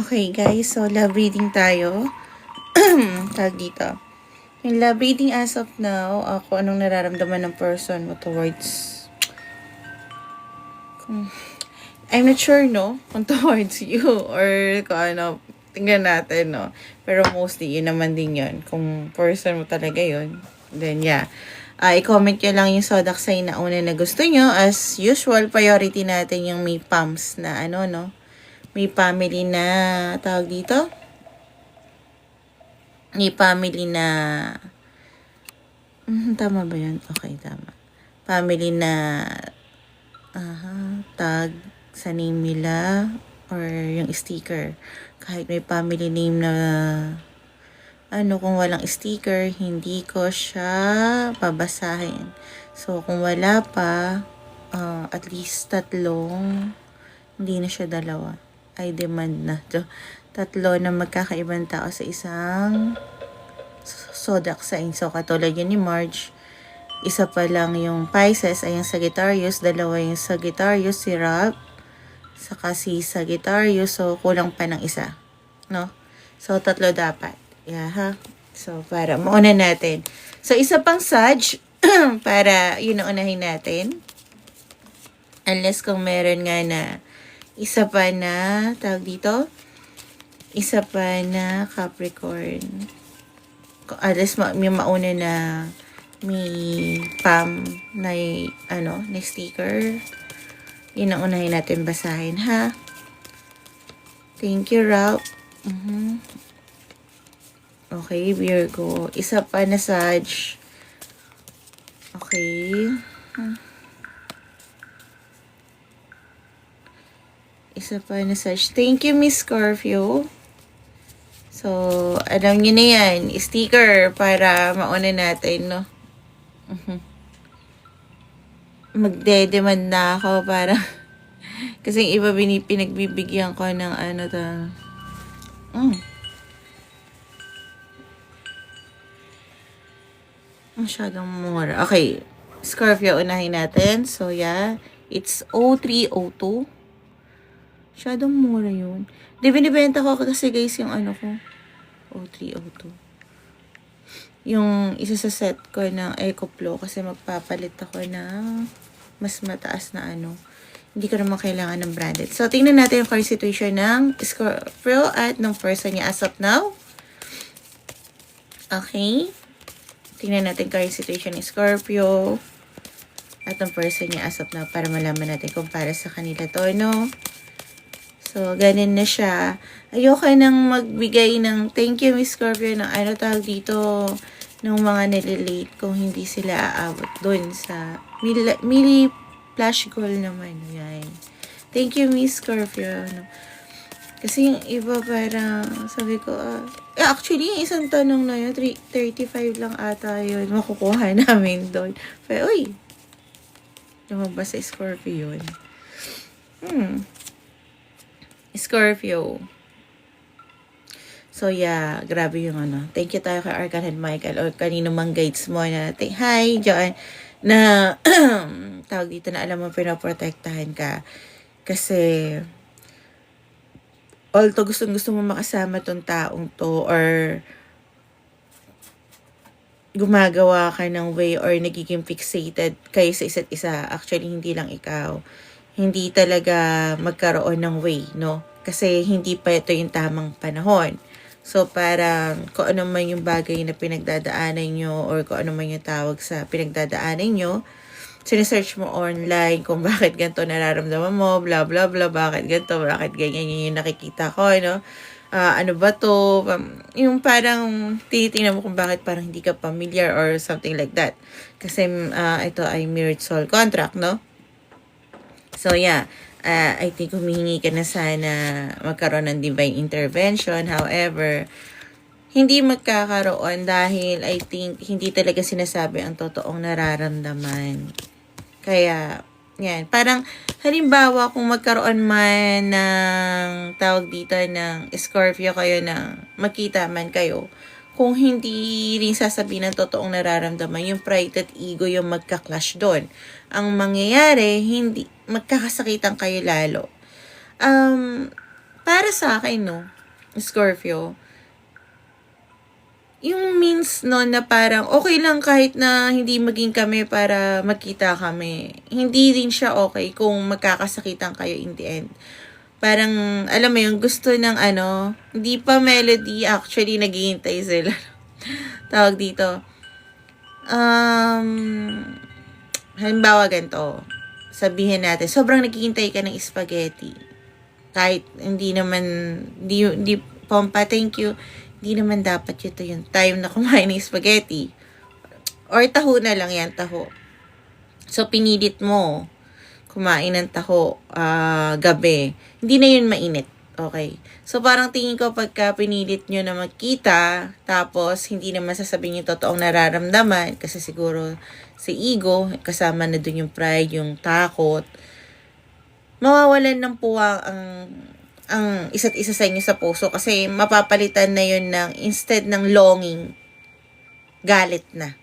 Okay guys, so love reading tayo. Tag dito. Yung love reading as of now, ako anong nararamdaman ng person mo towards... I'm not sure, no? Kung towards you or kung ano, tingnan natin, no? Pero mostly, yun naman din yun. Kung person mo talaga yun, then yeah. I-comment nyo lang yung zodiac sign na una na gusto nyo. As usual, priority natin yung may palms na ano, no? May family na, tawag dito? May family na, tama ba yun? Okay, tama. Family na, tag sa name nila or yung sticker. Kahit may family name na, kung walang sticker, hindi ko siya babasahin. So, kung wala pa, at least tatlong, hindi na siya dalawa. I demand na. So, tatlo na magkakaibang tao sa isang zodiac sign. So, katulad yun ni Marge, isa pa lang yung Pisces ay yung Sagittarius, dalawa yung Sagittarius, si Rob, saka si Sagittarius, so kulang pa ng isa, no? So, tatlo dapat. Yeah, ha? So, para mauna natin. So, isa pang Sag, para yun ang unahin natin. Unless kung meron nga na isa pa na, tawag dito, isa pa na Capricorn. Unless may mauna na may Pam na, na sticker. Yun ang unahin natin basahin, ha? Thank you, Ralph. Okay, Virgo. Isa pa na Sag. Okay. Isa pa na Sag. Thank you, Miss Scorpio. So, alam niyo na yan. Sticker para mauna natin, no? Magde-demand na ako para... Kasi yung iba pinagbibigyan ko ng Masyadong mura. Okay. Scorpio, unahin natin. So, yeah. It's 0302. Masyadong mura yun. Di, binibenta ko kasi guys yung ko. 0302. Yung isa sa set ko ng EcoFlow kasi magpapalit ako ng mas mataas na Hindi ko naman kailangan ng branded. So, tingnan natin yung current situation ng Scorpio at ng person niya as of now. Okay. Tingnan natin current situation ng Scorpio at ng person niya as of now para malaman natin kung para sa kanila to, no? So, ganun na siya. Ayoko nang magbigay ng thank you, Miss Scorpio, ng tawag dito, ng mga nililate kung hindi sila aabot dun sa mili flash goal naman. Yan. Thank you, Miss Scorpio. No? Kasi yung iba parang, sabi ko, actually, yung isang tanong na yun, 35 lang ata yun, makukuha namin doon. Pero, uy, lumabas sa Scorpio yun. Scorpio. So, yeah, grabe yung Thank you tayo kay Archangel Michael or kanino mang guides mo na, hi, John, na, tawag dito na alam mo, pinaprotektahan ka. Kasi, although gusto mo makasama tong taong to or gumagawa ka ng way or nagiging fixated kayo sa isa't isa, actually, hindi lang ikaw. Hindi talaga magkaroon ng way, no? Kasi hindi pa ito yung tamang panahon. So, parang kung ano man yung bagay na pinagdadaanan nyo or kung ano man yung tawag sa pinagdadaanan nyo, sinesearch mo online kung bakit ganito nararamdaman mo, blah, blah, blah, bakit ganito, bakit ganyan yung nakikita ko, no? Ano ba to? Yung parang tinitingnan mo kung bakit parang hindi ka familiar or something like that. Kasi ito ay mirrored soul contract, no? So, yeah. I think humihingi ka na sana magkaroon ng divine intervention. However, hindi magkakaroon dahil I think hindi talaga sinasabi ang totoong nararamdaman. Kaya, yan. Parang, halimbawa, kung magkaroon man ng tawag dito ng Scorpio kayo na makita man kayo, kung hindi rin sasabihin ng totoong nararamdaman, yung pride at ego yung magka-clash doon. Ang mangyayari, hindi magkakasakitan kayo lalo. Para sa akin, no, Scorpio, yung means no na parang okay lang kahit na hindi maging kami para magkita kami. Hindi din siya okay kung magkakasakitan kayo in the end. Parang, alam mo yung gusto ng hindi pa melody, actually naghihintay sila. Tawag dito. Halimbawa ganito, sabihin natin, sobrang naghihintay ka ng spaghetti. Kahit hindi naman, hindi, Pompa, thank you. Hindi naman dapat ito yung time na kumain ng spaghetti. Or taho na lang yan, taho. So, pinilit mo kumain ng taho gabi. Hindi na yun mainit. Okay. So, parang tingin ko pagka pinilit nyo na magkita, tapos hindi naman sasabihin yung totoong nararamdaman, kasi siguro si ego, kasama na dun yung pride, yung takot, mawawalan ng puwang ang isa't isa sa inyo sa puso, kasi mapapalitan na yun ng, instead ng longing, galit na.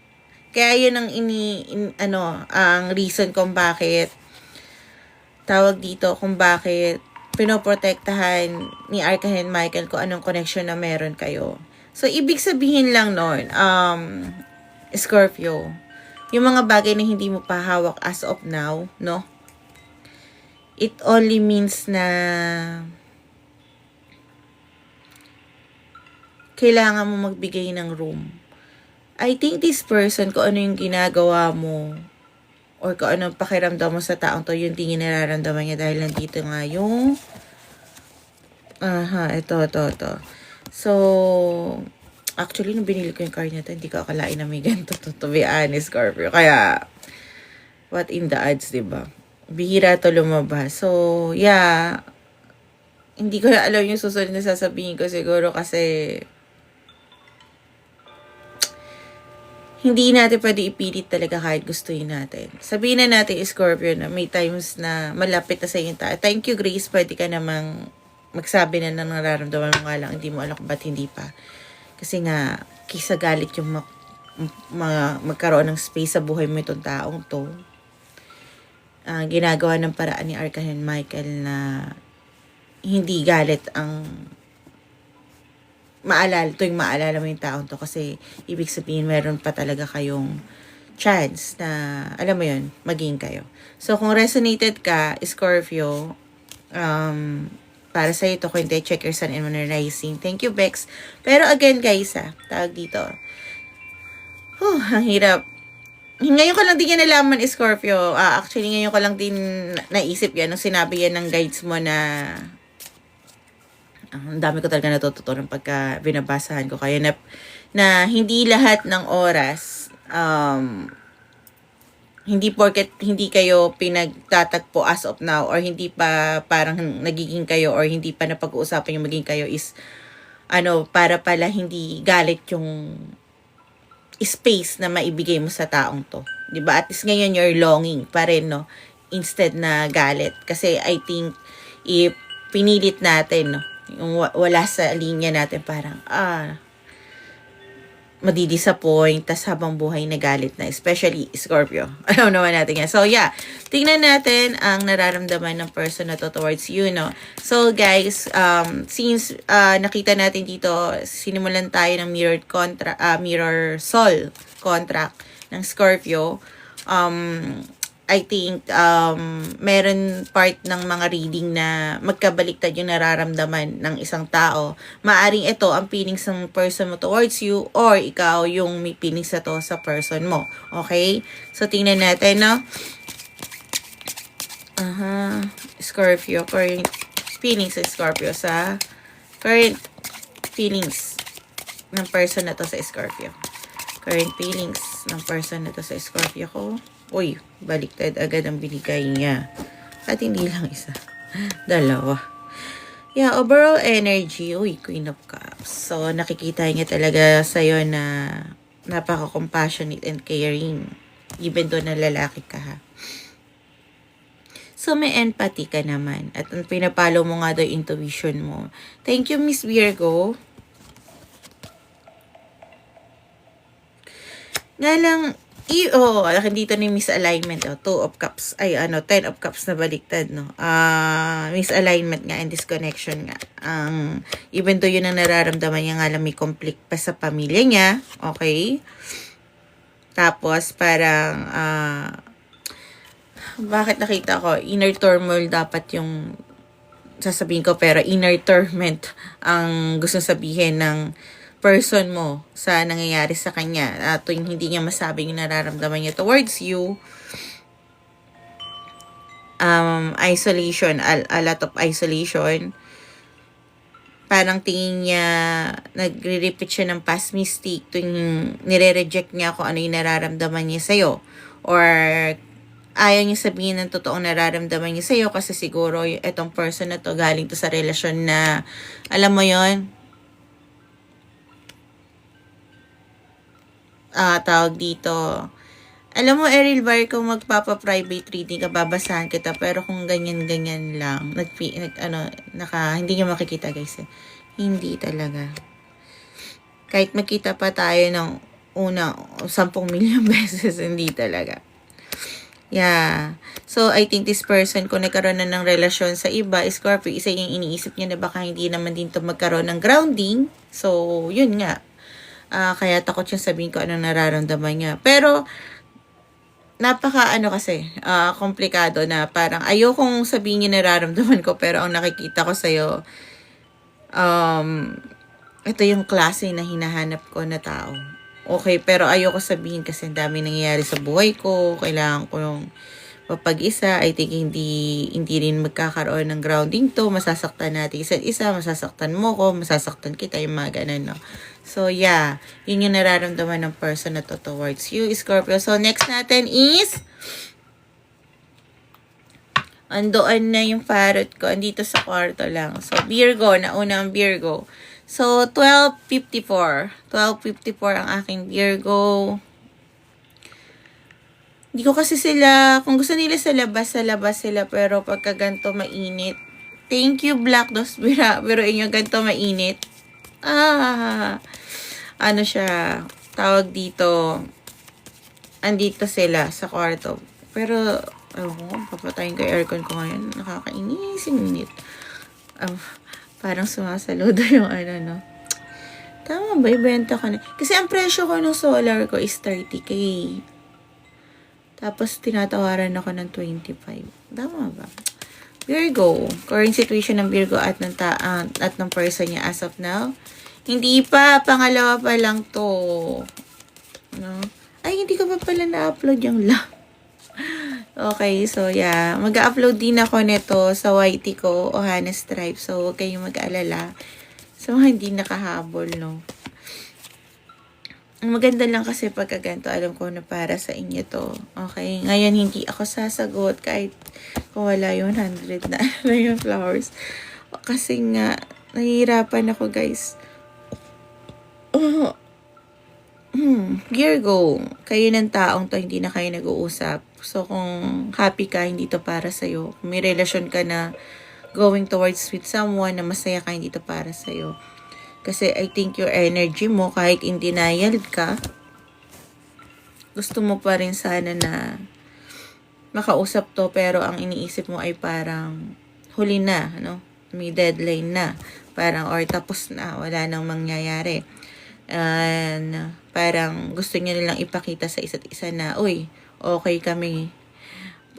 Kaya yun ang ang reason kung bakit tawag dito, kung bakit pinoprotektahan ni Archangel Michael kung anong connection na meron kayo. So, ibig sabihin lang nun, Scorpio, yung mga bagay na hindi mo pa hawak as of now, no? It only means na kailangan mo magbigay ng room. I think this person, kung ano yung ginagawa mo, or kung anong pakiramdam mo sa taong to, yung tingin nararamdaman niya, dahil nandito nga yung ito. So, actually, nung binili ko yung card niya to, hindi ko akalain na may ganito to be honest, Scorpio. Kaya, what in the odds, diba? Bihira to lumabas. So, yeah, hindi ko na alam yung susunod na sasabihin ko siguro, kasi hindi natin pwede ipilit talaga kahit gustuin natin. Sabihin na natin, Scorpio, na may times na malapit na sa yung tao. Thank you, Grace. Pwede ka namang magsabi na ng nararamdaman mo nga lang. Hindi mo alam kung ba't hindi pa. Kasi nga, kisa galit yung magkaroon ng space sa buhay mo itong taong to. Ginagawa ng paraan ni Archangel Michael na hindi galit ang maalala mo yung taong to, kasi ibig sabihin meron pa talaga kayong chance na, alam mo yun, maging kayo. So, kung resonated ka, Scorpio, para sa ito, kung hindi, check your sun and moon rising. Thank you, Bex. Pero again, guys, tawag dito. Ang hirap. Ngayon ko lang din yan nalaman, Scorpio. Actually, ngayon ko lang din naisip yan nung sinabi yan ng guides mo na ang dami ko talaga natututunan pagka binabasahan ko. Kaya na hindi lahat ng oras, hindi porket hindi kayo pinagtatagpo as of now, or hindi pa parang nagiging kayo, or hindi pa napag-uusapan yung maging kayo is, para pala hindi galit yung space na maibigay mo sa taong to. 'Di ba? At least ngayon you're longing pa rin, no? Instead na galit. Kasi I think, if pinilit natin, no? Yung wala sa linya natin, parang, madidisappoint, tas habang buhay na galit na, especially Scorpio. Alam naman natin yan. So, yeah, tingnan natin ang nararamdaman ng person na to towards you, no? So, guys, since nakita natin dito, sinimulan tayo ng mirror soul contract ng Scorpio. I think, meron part ng mga reading na magkabaliktad yung nararamdaman ng isang tao. Maaring ito ang feelings ng person mo towards you, or ikaw yung may feelings na to sa person mo. Okay? So, tingnan natin, no? Scorpio, current feelings ng Scorpio sa current feelings ng person na to sa Scorpio. Current feelings ng person na to sa Scorpio ko. Uy, baliktad agad ang binigay niya. At hindi lang isa. Dalawa. Yeah, overall energy. Uy, Queen of Cups. So, nakikita niya talaga sa'yo na napaka-compassionate and caring. Even though na lalaki ka, ha. So, may empathy ka naman. At ang pinapalo mo nga daw intuition mo. Thank you, Miss Virgo. Nga lang, Dito na yung misalignment, Two of Cups, Ten of Cups na baliktad, no? Misalignment nga and disconnection nga. Even though yun ang nararamdaman niya nga lang may conflict pa sa pamilya niya, okay? Tapos, parang, bakit nakita ko, inner turmoil dapat yung sasabihin ko, pero inner torment ang gusto sabihin ng person mo sa nangyayari sa kanya. Tuwing hindi niya masabi yung nararamdaman niya towards you. Isolation, a lot of isolation. Parang tingin niya, nagre-repeat siya ng past mistake tuwing nire-reject niya kung ano yung nararamdaman niya sa'yo. Or ayaw niya sabihin ng totoong nararamdaman niya sa'yo kasi siguro itong person na to galing to sa relasyon na, alam mo yon, tawag dito. Alam mo, Errol Bar, kung magpapa-private reading ka, babasahan kita, pero kung ganyan-ganyan lang, hindi niyo makikita, guys. Hindi talaga. Kahit makita pa tayo ng 10 milyon beses, hindi talaga. Yeah. So, I think this person, kung nagkaroon na ng relasyon sa iba, Scorpio, isa yung iniisip niya na baka hindi naman din to magkaroon ng grounding. So, yun nga. Kaya takot siya sabihin ko anong nararamdaman niya. Pero, komplikado na parang ayokong sabihin yung nararamdaman ko, pero ang nakikita ko sa'yo, ito yung klase na hinahanap ko na tao. Okay, pero ayoko sabihin kasi ang dami nangyayari sa buhay ko. Kailangan ko yung mapag-isa. I think hindi rin magkakaroon ng grounding to. Masasaktan natin isa't isa. Masasaktan mo ko. Masasaktan kita. Yung mga ganun, no? So, yeah. Yun yung nararamdaman ng person na to towards you, Scorpio. So, next natin is andoon na yung parrot ko. Andito sa kwarto lang. So, Virgo. Nauna ang Virgo. So, 12:54. 12:54 ang aking Virgo. Hindi ko kasi sila, kung gusto nila sa labas sila. Pero pagka ganito mainit. Thank you, Black Dos Bira. Pero inyo ganito mainit. Ano siya, tawag dito, andito sila sa kwarto. Pero, papatayin ko yung aircon ko ngayon. Nakakainis yung minute. Parang sumasaludo yung no. Tama ba? Ibenta ko na. Kasi ang presyo ko ng solar ko is 30K. Tapos, tinatawaran ako ng 25. Tama ba? Virgo. Current situation ng Virgo at ng person niya as of now. Hindi pa. Pangalawa pa lang to. No? Ay, hindi ko pa pala na-upload yung love. Okay, so yeah. Mag-upload din ako nito sa YT ko, Ohana Stripe. So, huwag kayong mag-alala. So, hindi nakahabol, no? Ang maganda lang kasi pagka ganito, alam ko na para sa inyo to. Okay? Ngayon, hindi ako sasagot kahit kung wala yung 100 na yung flowers. Kasi nga, nahihirapan ako, guys. Virgo, kayo ng taong to, hindi na kayo nag-uusap. So, kung happy ka, hindi to para sa'yo. Kung may relasyon ka na going towards with someone na masaya ka, hindi to para sa'yo. Kasi I think your energy mo, kahit in denial ka, gusto mo pa rin sana na makausap to, pero ang iniisip mo ay parang huli na, no? May deadline na. Parang, or tapos na, wala nang mangyayari. And parang gusto niya nilang ipakita sa isa't isa na, uy, okay kami.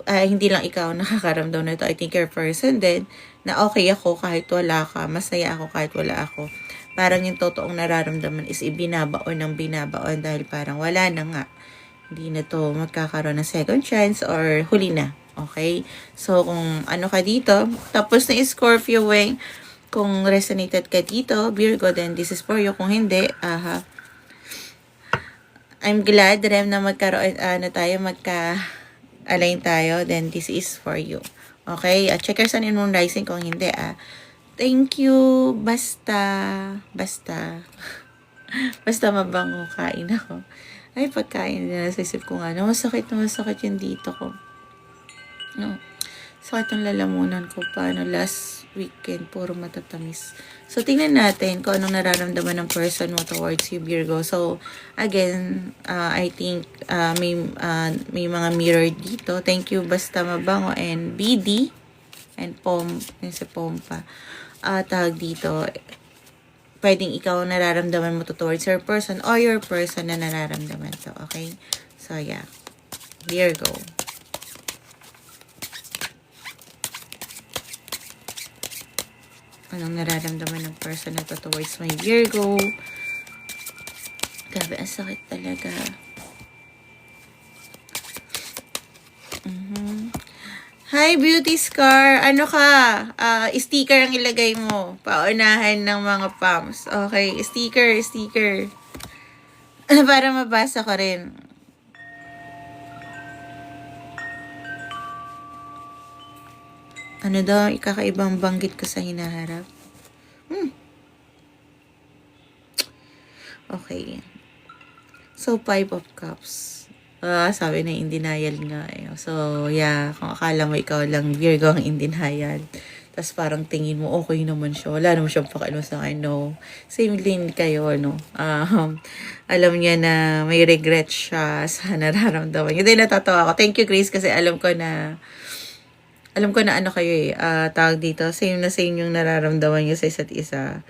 Hindi lang ikaw nakakaramdam na ito. I think your person din, na okay ako kahit wala ka, masaya ako kahit wala ako. Parang yung totoong nararamdaman is ibinabaon ng binabaon dahil parang wala na nga. Hindi na to magkakaroon ng second chance or huli na. Okay? So, kung ano ka dito, tapos na Scorpio Wing, kung resonated ka dito, Virgo, then this is for you. Kung hindi, I'm glad, Rem, na magkaroon, magka-align tayo, then this is for you. Okay? At check your sun and moon rising kung hindi, Thank you. Basta mabango, kain ako. Ay, pagkain na sa isip ko nga, masakit yung dito ko. No. Sakit ang lalamunan ko pa, last weekend, puro matatamis. So, tingnan natin kung anong nararamdaman ng person mo towards you, Virgo. So, again, I think may mga mirror dito. Thank you, Basta Mabango and BD and yung si Pompa. Tawag dito, pwedeng ikaw nararamdaman mo to towards your person or your person na nararamdaman to, okay? So, yeah. Virgo. Anong nararamdaman ng person na to towards my Virgo? Grabe, ang sakit talaga. Hi, Beauty Scar! Ano ka? Sticker ang ilagay mo. Paunahan ng mga pams. Okay, sticker. Para mabasa ko rin. Ano daw, ikakaibang banggit ko sa hinaharap? Okay. So, 5 of Cups. Sabi na in denial nga eh. So, yeah, kung akala mo ikaw lang Virgo ang in denial, tapos parang tingin mo okay naman siya, wala naman siyang pakialam sa akin, no. Same din kayo, no. Alam niya na may regret siya sa nararamdaman niya. Hindi, natatawa ako. Thank you, Grace, kasi alam ko na ano kayo eh, tawag dito, same na same yung nararamdaman niyo sa isa't isa.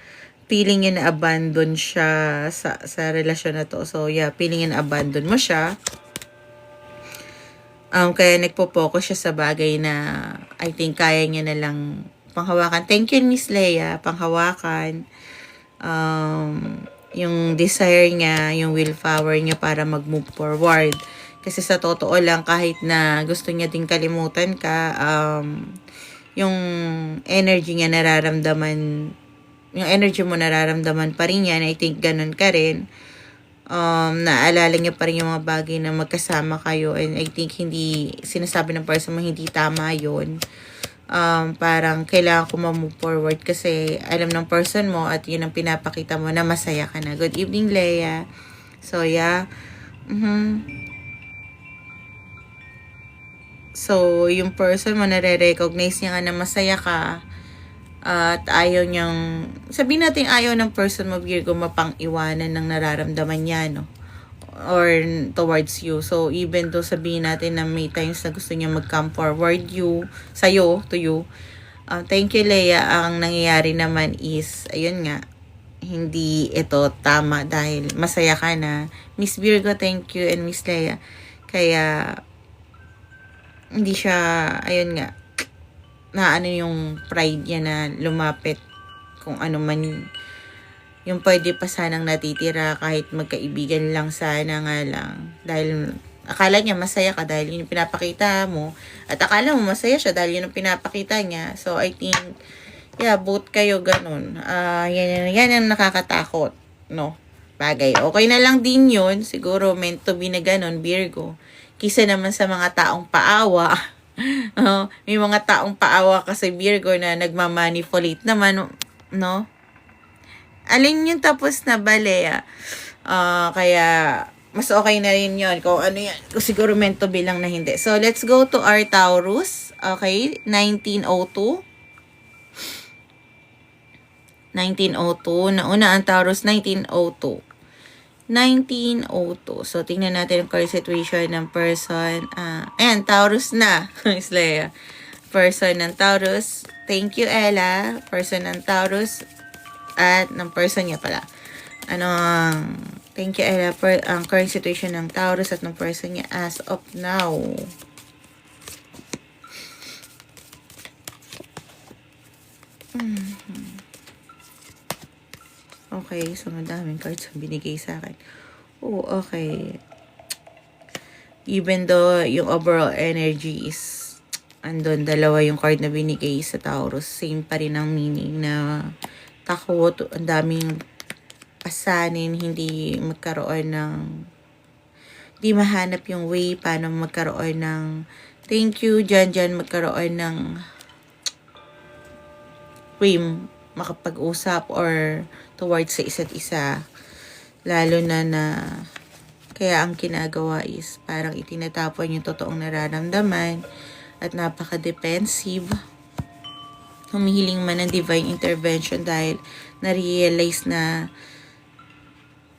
Feeling niya na abandon siya sa relasyon na to. So, yeah, feeling niya na abandon mo siya. Kaya nagpo-focus siya sa bagay na I think kaya niya na lang panghawakan. Thank you, Miss Leia. Panghawakan. Yung desire niya, yung willpower niya para mag-move forward. Kasi sa totoo lang, kahit na gusto niya din kalimutan ka, yung energy niya nararamdaman, yung energy mo nararamdaman pa rin yan. I think ganun ka rin. Naalala niya pa rin yung mga bagay na magkasama kayo. And I think hindi, sinasabi ng person mo, hindi tama yun. Parang kailangan ko ma-move forward kasi alam ng person mo at yun ang pinapakita mo na masaya ka na. Good evening, Leia. So, yeah. So, yung person mo nare-recognize niya nga na masaya ka at ayaw niyang, sabihin natin ayaw ng person mo, Virgo, mapang-iwanan ng nararamdaman niya, no? Or towards you. So, even though sabihin natin na may times na gusto niya mag-come forward sa'yo, to you. Thank you, Leia. Ang nangyayari naman is, ayun nga, hindi ito tama dahil masaya ka na. Miss Virgo, thank you, and Miss Leia. Kaya, hindi siya, ayun nga, na ano yung pride niya na lumapit kung ano man yung pwede pa sanang natitira kahit magkaibigan lang sana nga lang. Dahil akala niya masaya ka dahil yun yung pinapakita mo. At akala mo masaya siya dahil yun yung pinapakita niya. So, I think, yeah, both kayo ganun. Yan ang nakakatakot, no? Bagay. Okay na lang din yun. Siguro meant to be na ganun, Virgo. Kisa naman sa mga taong paawa. May mga taong paawa kasi Virgo na nagmamanipulate naman, no? Alin yung tapos na balea. Kaya, mas okay na rin yun. Kung ano yan. Kung siguro meant to be lang na hindi. So, let's go to our Taurus. Okay? 1902. 1902. Nauna ang Taurus, 1902. 1902. So, tingnan natin ang current situation ng person. Ayan, Taurus na. Miss Leia. Person ng Taurus. Thank you, Ella. Person ng Taurus. At ng person niya pala. Thank you, Ella. Ang current situation ng Taurus at ng person niya as of now. Okay, so madaming cards ang binigay sa akin. Oh, okay. Even though yung overall energy is andun, dalawa yung card na binigay sa Taurus, same pa rin ang meaning na takot, ang daming pasanin, hindi magkaroon ng, hindi mahanap yung way paano magkaroon ng, thank you, dyan magkaroon ng way makapag-usap or towards sa isa't isa. Lalo na kaya ang ginagawa is parang itinatapon yung totoong nararamdaman at napaka-defensive. humihiling man ng divine intervention dahil na-realize na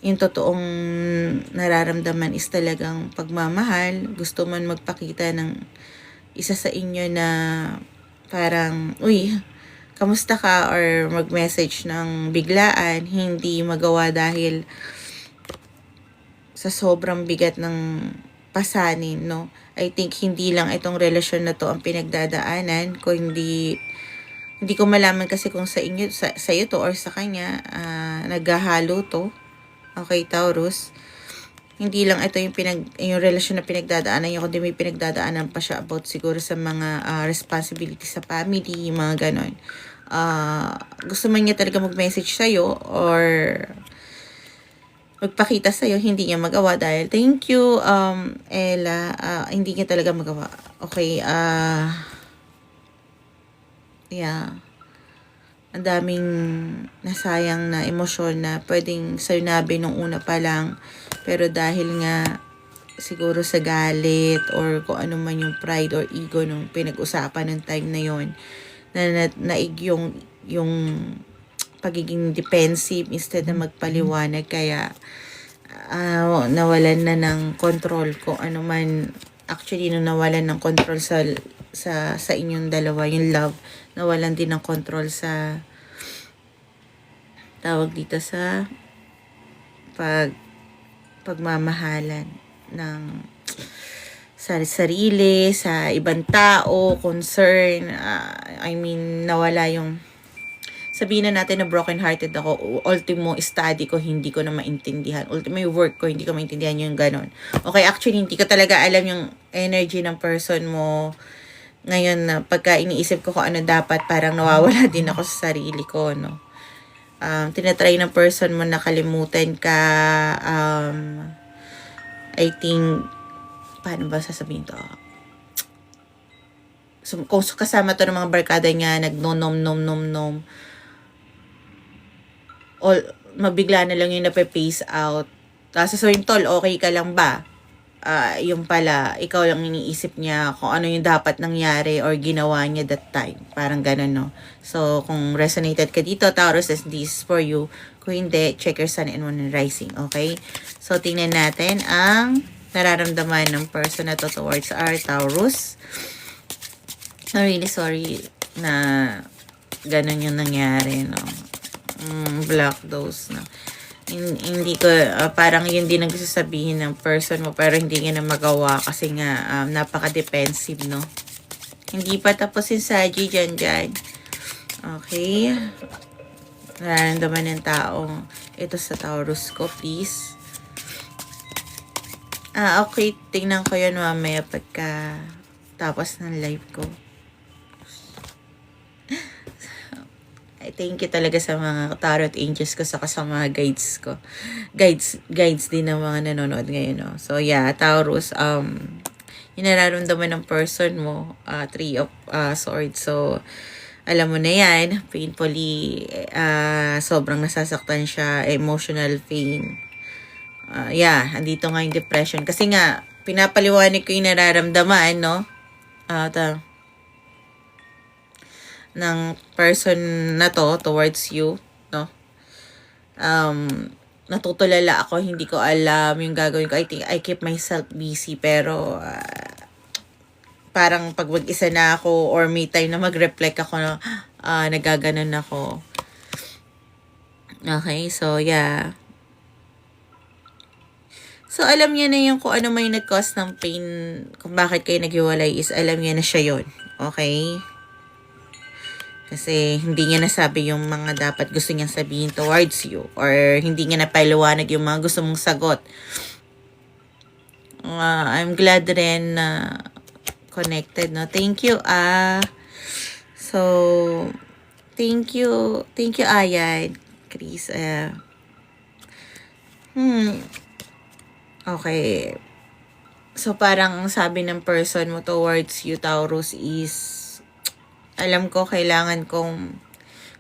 yung totoong nararamdaman is talagang pagmamahal. Gusto man magpakita ng isa sa inyo na parang, uy, kamusta ka? Or mag-message ng biglaan, hindi magawa dahil sa sobrang bigat ng pasanin, no? I think hindi lang itong relasyon na to ang pinagdadaanan, kung hindi ko malaman kasi kung sa inyo, sa iyo to or sa kanya, naghahalo to. Okay, Taurus. Hindi lang ito yung relasyon na pinagdadaanan niya, kundi may pinagdadaanan pa siya about siguro sa mga responsibility sa family, mga ganon. Gusto man niya talaga mag-message sa'yo or magpakita sa'yo, hindi niya magawa dahil thank you, Ella, hindi niya talaga magawa. Okay, yeah. Ang daming nasayang na emosyon na pwedeng sinabi nung una pa lang. Pero dahil nga siguro sa galit or kung ano man yung pride or ego nung pinag-usapan ng time na yon, naig yung pagiging defensive instead na magpaliwanag, kaya nawalan na ng control kung ano man. Actually, nung nawalan ng control sa inyong dalawa, yung love, nawalan din ng control sa tawag dito sa pagmamahalan ng sarili, sa ibang tao, concern. I mean, nawala yung, sabihin na natin na broken-hearted ako, ultimo study ko, hindi ko na maintindihan. Ultimo yung work ko, hindi ko maintindihan yung ganon. Okay, actually, hindi ko talaga alam yung energy ng person mo. Ngayon, na pagka iniisip ko kung ano dapat, parang nawawala din ako sa sarili ko, no? Tinatry ng person mo nakalimutan ka. I think, paano ba sasabihin to? So, kung kasama to ng mga barkada niya, nag-nom-nom-nom-nom, mabigla na lang yung nape-pace out. Tapos sasabihin, tol, okay ka lang ba? Yung pala, ikaw lang iniisip niya kung ano yung dapat nangyari or ginawa niya that time. Parang ganun, no? So, kung resonated ka dito, Taurus, this is for you. Kung hindi, check your sun and moon and rising, okay? So, tingnan natin ang nararamdaman ng person na to towards our Taurus. I'm really sorry na ganun yung nangyari, no? Block those, no? Hindi ko, parang yun din ang gusto sabihin ng person mo, pero hindi niya na magawa kasi nga napaka-defensive, no? Hindi pa tapos yung Saji dyan. Okay? Nararamdaman ng tao ito sa Taurus ko, please. Okay, tingnan ko yun mamaya pagka tapos ng live ko. Thank you talaga sa mga tarot angels ko, saka sa mga guides ko. Guides din ng mga nanonood ngayon, no? So, yeah, Taurus, yung nararamdaman ng person mo, Three of Swords. So, alam mo na yan, painfully, sobrang nasasaktan siya, emotional pain. Yeah, andito nga yung depression. Kasi nga, pinapaliwanag ko yung nararamdaman, no? Ng person na to towards you, no? Natutulala ako, hindi ko alam yung gagawin ko. I think I keep myself busy, pero parang pag mag-isa na ako or may time na mag-reflect ako, nagaganon ako. Okay, so yeah. So, alam niya na yung kung ano may nag-cause ng pain, kung bakit kayo naghiwalay, is alam niya na siya yon. Okay? Kasi hindi niya nasabi yung mga dapat gusto niyang sabihin towards you. Or hindi niya napaliwanag yung mga gusto mong sagot. I'm glad rin na connected, no? Thank you, So, thank you, Ayan. Chris, Okay. So, parang sabi ng person mo towards you, Taurus, is alam ko, kailangan kung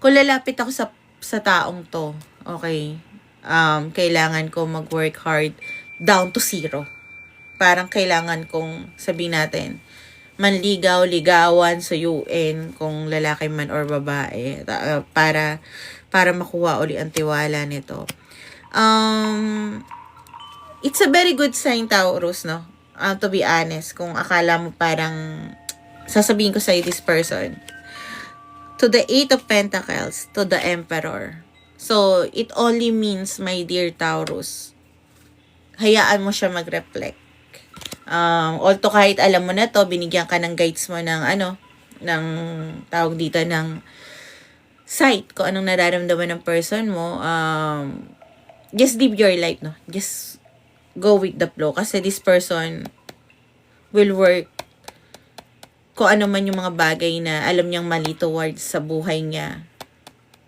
lalapit ako sa taong to, okay, kailangan ko mag-work hard down to zero. Parang kailangan kong sabihin natin, manligaw, ligawan, suyuin kung lalaki man or babae para makuha uli ang tiwala nito. It's a very good sign, Taurus, no? To be honest, kung akala mo parang sasabihin ko sa'yo this person. To the Eight of Pentacles, to the Emperor. So, it only means, my dear Taurus, hayaan mo siya mag-reflect. Although kahit alam mo na to, binigyan ka ng guides mo ng ng tawag dito ng sight, kung anong nararamdaman ng person mo, just live your life, no? Just go with the flow. Kasi this person will work kung ano man yung mga bagay na alam niyang mali towards sa buhay niya.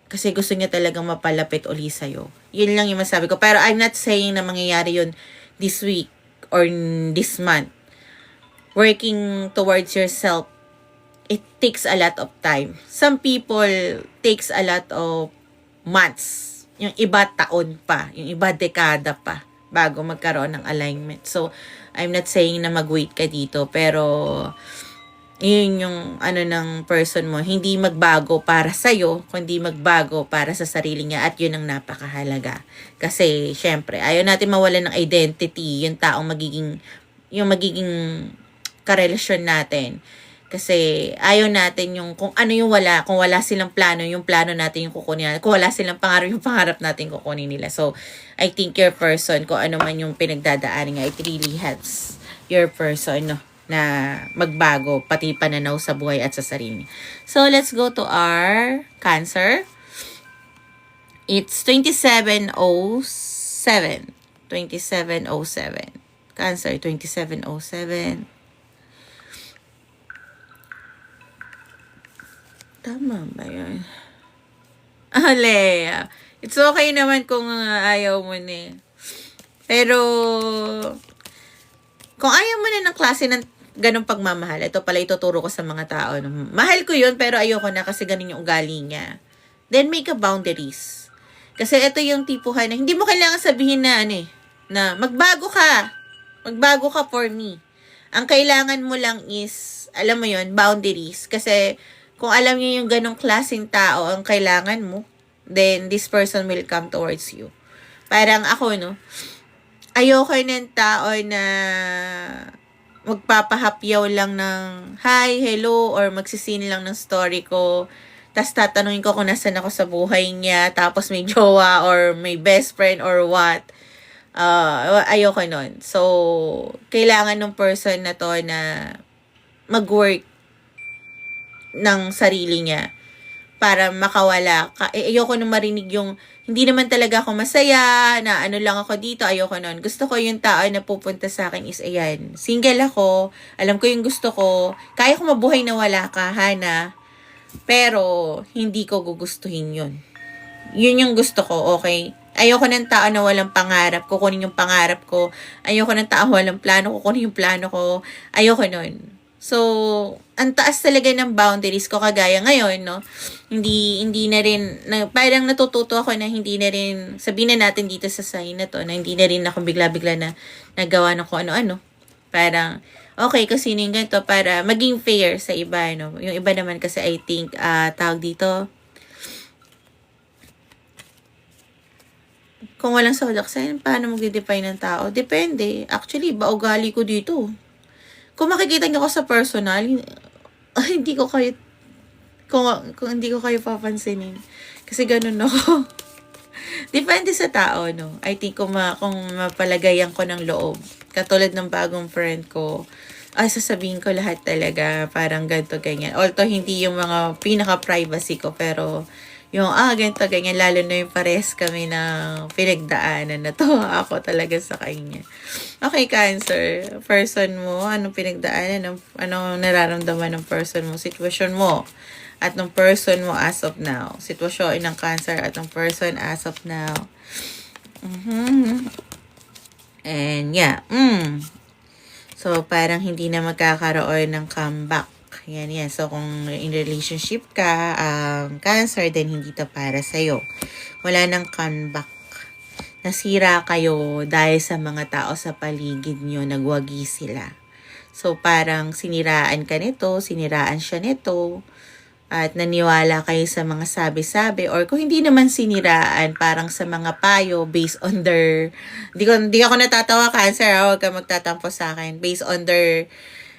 Kasi gusto niya talagang mapalapit uli sa'yo. Yun lang yung masabi ko. Pero I'm not saying na mangyayari yun this week or this month. Working towards yourself, it takes a lot of time. Some people takes a lot of months. Yung iba taon pa. Yung iba dekada pa bago magkaroon ng alignment. So, I'm not saying na mag-wait ka dito. Pero yun yung ng person mo, hindi magbago para sa'yo, kundi magbago para sa sarili niya, at yun ang napakahalaga. Kasi, syempre, ayaw natin mawalan ng identity, yung taong magiging karelasyon natin. Kasi, ayaw natin yung, kung ano yung wala, kung wala silang plano, yung plano natin yung kukunin nila. Kung wala silang pangarap, yung pangarap natin kukunin nila. So, I think your person, kung ano man yung pinagdadaanin nga, it really helps your person, no? Na magbago, pati pananaw sa buhay at sa sarili. So, let's go to our Cancer. It's 2707. 2707. Cancer, 2707. Tama ba yun? Lea. It's okay naman kung ayaw mo na. Pero, kung ayaw mo na ng klase ng ganong pagmamahal, ito pala ituturo ko sa mga tao. Mahal ko yun, pero ayoko na kasi ganun yung ugali niya. Then, make a boundaries. Kasi ito yung tipuhan na hindi mo kailangan sabihin na na magbago ka. Magbago ka for me. Ang kailangan mo lang is, alam mo yun, boundaries. Kasi, kung alam niyo yung ganong klaseng tao ang kailangan mo, then this person will come towards you. Parang ako, no? Ayoko ng tao na magpapahapyaw lang ng hi, hello, or magsisin lang ng story ko. Tapos tatanungin ko kung nasan ako sa buhay niya, tapos may jowa or may best friend or what. Ayoko nun. So, kailangan ng person na to na mag-work ng sarili niya para makawala. Ayoko nung marinig yung hindi naman talaga ako masaya, na lang ako dito, ayoko nun. Gusto ko yung tao na pupunta sa akin is, ayan, single ako, alam ko yung gusto ko, kaya ko mabuhay na wala ka, Hana, pero hindi ko gugustuhin yun. Yun yung gusto ko, okay? Ayoko ng tao na walang pangarap, kukunin yung pangarap ko. Ayoko ng tao walang plano, kukunin yung plano ko. Ayoko nun. So, ang taas talaga ng boundaries ko kagaya ngayon, no? Hindi na rin, parang natututo ako na hindi na rin, sabihin na natin dito sa sign na to, na hindi na rin ako bigla-bigla na nagawa ng kung ano-ano. Parang, okay, kasi sino yung ganito, para maging fair sa iba, no? Yung iba naman kasi I think, tawag dito, kung walang zodiac sign, paano mag-define ng tao? Depende. Actually, iba ugali ko dito. Kung makikita niyo ko sa personal, hindi ko kayo, kung hindi ko kayo papansinin. Kasi ganun ako. Depende sa tao, no? I think kung mapalagayan ko ng loob, katulad ng bagong friend ko, ay sasabihin ko lahat talaga, parang ganito, ganyan. Although hindi yung mga pinaka-privacy ko, pero yung, ganito, ganyan, lalo na yung pares kami na pinagdaanan na to, ako talaga sa kanya. Okay, Cancer, person mo, anong pinagdaanan, anong nararamdaman ng person mo, sitwasyon mo, at ng person mo as of now. Sitwasyon ng Cancer at ng person as of now. And yeah, so parang hindi na magkakaroon ng comeback. Yan. So, kung in relationship ka, Cancer, then hindi to para sa'yo. Wala nang comeback. Nasira kayo dahil sa mga tao sa paligid nyo, nagwagi sila. So, parang siniraan ka nito, siniraan siya nito, at naniwala kayo sa mga sabi-sabi, or kung hindi naman siniraan, parang sa mga payo based on their, di ako natatawa, Cancer, huwag ka magtatampo sa akin, based on their,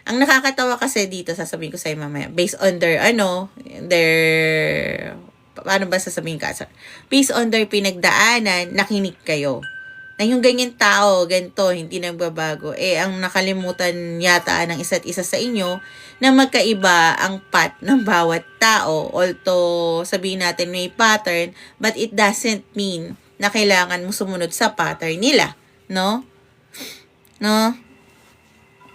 ang nakakatawa kasi dito, sasabihin ko sa'yo mamaya, based on their, paano ba sasabihin, Cancer? Based on their pinagdaanan, nakinig kayo. Na yung ganyan tao, ganito, hindi nagbabago. Ang nakalimutan yata ng isa't isa sa inyo, na magkaiba ang path ng bawat tao. Although, sabihin natin may pattern, but it doesn't mean na kailangan mo sumunod sa pattern nila. No? No?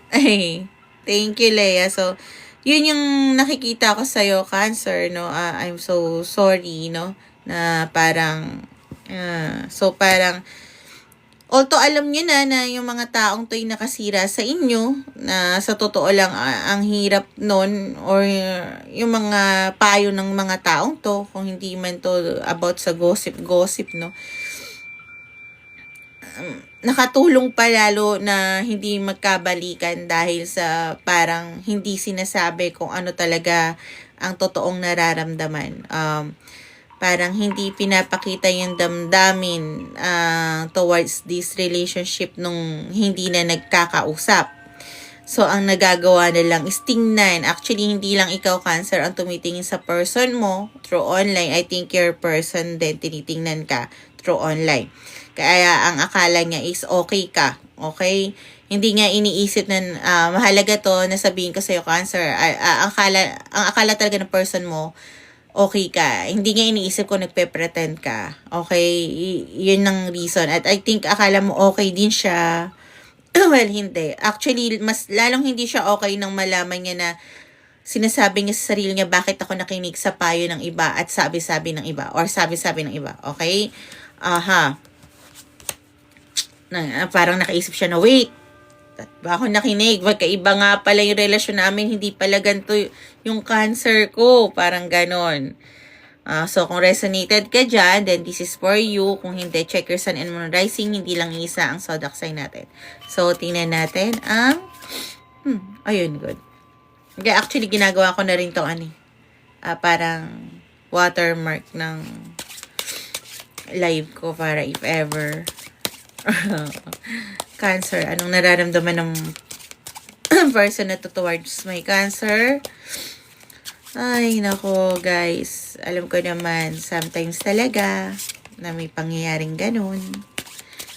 Ay, thank you, Leia. So, yun yung nakikita ko sa'yo, Cancer, no? I'm so sorry, no? Na parang, although alam nyo na yung mga taong to'y nakasira sa inyo, na sa totoo lang ang hirap nun, or yung mga payo ng mga taong to, kung hindi man to about sa gossip, no? Nakatulong pa lalo na hindi magkabalikan dahil sa parang hindi sinasabi kung ano talaga ang totoong nararamdaman. Parang hindi pinapakita yung damdamin towards this relationship nung hindi na nagkakausap. So, ang nagagawa na lang is tingnan. Actually, hindi lang ikaw, Cancer, ang tumitingin sa person mo through online. I think your person din tinitingnan ka through online. Kaya ang akala niya is okay ka. Okay? Hindi nga iniisip na mahalaga to na sabihin ko sa'yo, Cancer. Ang akala talaga ng person mo, okay ka. Hindi nga iniisip ko nagpe-pretend ka. Okay? Yun ang reason. At I think akala mo okay din siya. Well, hindi. Actually, mas lalong hindi siya okay nang malaman niya na sinasabi niya sa sarili niya bakit ako nakinig sa payo ng iba at sabi-sabi ng iba or sabi-sabi ng iba. Okay? Parang nakaisip siya na, wait, ba ako nakinig? Magkaiba nga pala yung relasyon namin, hindi pala ganito yung Cancer ko. Parang ganon. So, kung resonated ka dyan, then this is for you. Kung hindi, check your sun and moon rising. Hindi lang isa ang zodiac sign natin. So, tingnan natin ang... ayun, good. Okay, actually, ginagawa ko na rin itong parang watermark ng live ko para if ever... Cancer, anong nararamdaman ng person na to towards my Cancer? Ay, nako guys. Alam ko naman, sometimes talaga na may pangyayaring ganun.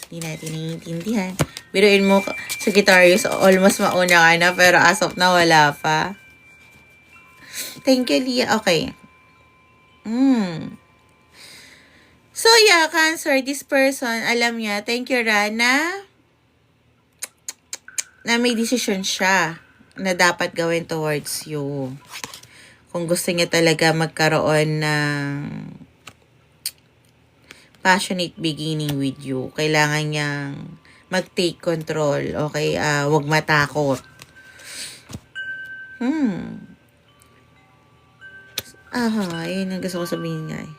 Hindi natin naiintindihan. Biruin mo, Sagittarius, almost mauna ka na, pero as of na wala pa. Thank you, Leah. Okay. So, yeah, Cancer, this person, alam niya, thank you, Rana, na may decision siya na dapat gawin towards you. Kung gusto niya talaga magkaroon ng passionate beginning with you, kailangan niyang mag-take control, okay? Huwag matakot. Yun ang gusto ko sabihin nga eh.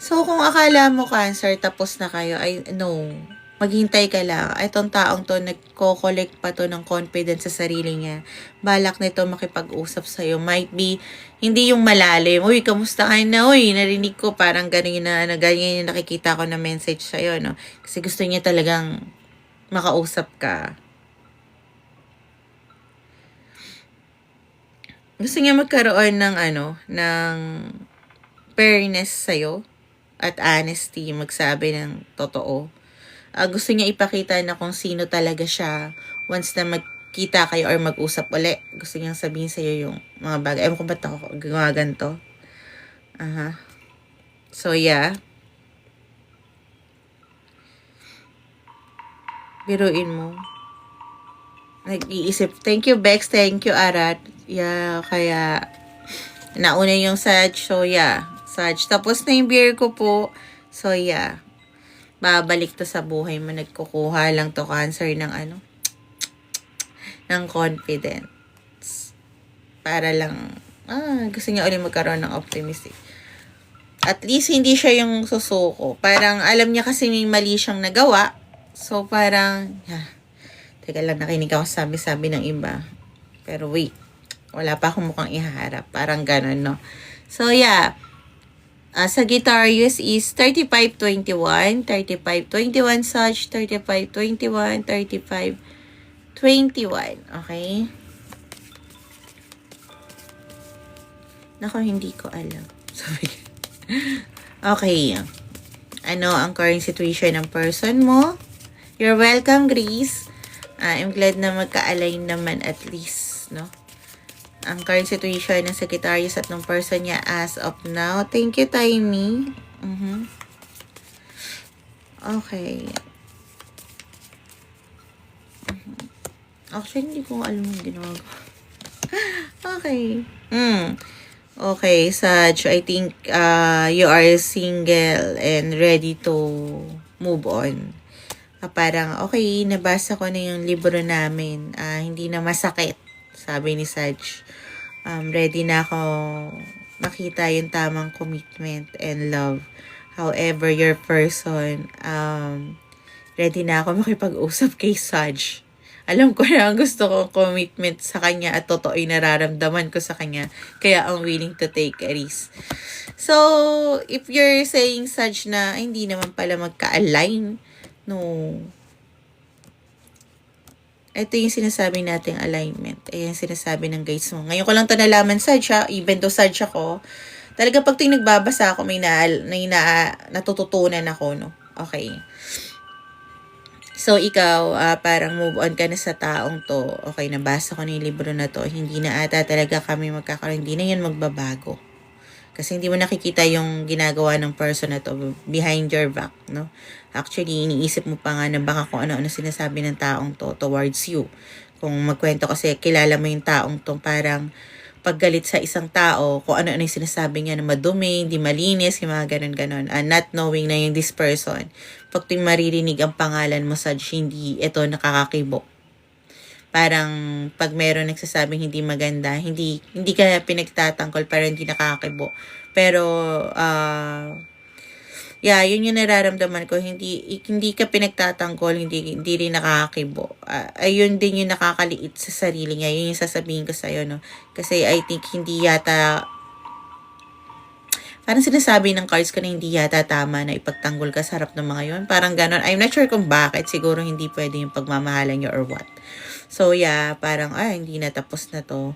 So, kung akala mo, Cancer, tapos na kayo, maghintay ka lang. Itong taong to, nagko-collect pa to ng confidence sa sarili niya. Balak nito makipag-usap sa'yo. Might be, hindi yung malalim. Uy, kamusta ka na? Uy, narinig ko, parang ganyan yung nakikita ko na message sa'yo, no? Kasi gusto niya talagang makausap ka. Gusto niya magkaroon ng, ng fairness sa'yo. At honesty, magsabi ng totoo. Gusto niya ipakita na kung sino talaga siya once na magkita kayo or mag-usap uli. Gusto niyang sabihin sa'yo yung mga bagay. Ewan ko ba't ako gagawa ganito. So, yeah. Biruin mo. Nag-iisip. Thank you, Bex. Thank you, Arat. Yeah, kaya nauna yung Sag. So, yeah. Sag. Tapos na yung beer ko po. So, yeah. Babalik to sa buhay mo. Nagkukuha lang to, Cancer, ng ng confidence. Para lang, gusto niya ulit magkaroon ng optimistic. At least, hindi siya yung susuko. Parang, alam niya kasi may mali siyang nagawa. So, parang, Teka lang, nakinig ako sa sabi-sabi ng iba. Pero wait, wala pa akong mukhang ihaharap. Parang ganun, no? So, yeah. Sagittarius is 35-21, 35-21 Sag, 35-21, 35-21. Okay? Nako, hindi ko alam. Sorry. Okay. Ano ang current situation ng person mo? You're welcome, Grace. I'm glad na magka-align naman at least, no? Ang current situation ng Sagittarius at ng person niya as of now. Thank you, Tiny. Okay. Actually, hindi ko alam yung ginagawa. Okay. Okay, Sag, I think you are single and ready to move on. Parang, okay, nabasa ko na yung libro namin. Hindi na masakit, sabi ni Sag. Ready na ako makita yung tamang commitment and love. However, your person, ready na ako makipag-usap kay Sag. Alam ko na ang gusto kong commitment sa kanya at totoo yung nararamdaman ko sa kanya. Kaya I'm willing to take a risk. So, if you're saying Sag na hindi naman pala magka-align, no. Ito yung sinasabi nating alignment. Ayan yung sinasabi ng guides mo. Ngayon ko lang ito nalaman, Sag, even though Sag ako, talaga pag nagbabasa ako, may natututunan ako, no? Okay. So, ikaw, parang move on ka na sa taong to. Okay, nabasa ko na yung libro na to. Hindi na ata talaga kami magkakaroon. Hindi na yan magbabago. Kasi hindi mo nakikita yung ginagawa ng person na to behind your back, no? Actually, iniisip mo pa nga na baka kung ano-ano sinasabi ng taong to towards you. Kung magkwento kasi kilala mo yung taong to, parang paggalit sa isang tao, kung ano-ano yung sinasabi niya na madumi, hindi malinis, yung mga ganun-ganon. Not knowing na yung this person, pag tuwing maririnig ang pangalan mo sa hindi ito nakakakibo. Parang pag meron nagsasabing hindi maganda, hindi ka pinagtatanggol, pero hindi nakakakibo. Pero, yeah, yun yung nararamdaman ko. Hindi ka pinagtatanggol, hindi rin nakakakibo. Ayun din yung nakakaliit sa sarili niya. Yun yung sasabihin ko sa'yo, no? Kasi I think hindi yata, parang sinasabi ng cards ko na hindi yata tama na ipagtanggol ka sa harap ng mga yun. Parang ganon. I'm not sure kung bakit. Siguro hindi pwede yung pagmamahalan niyo or what. So, yeah, parang, hindi na, tapos na to.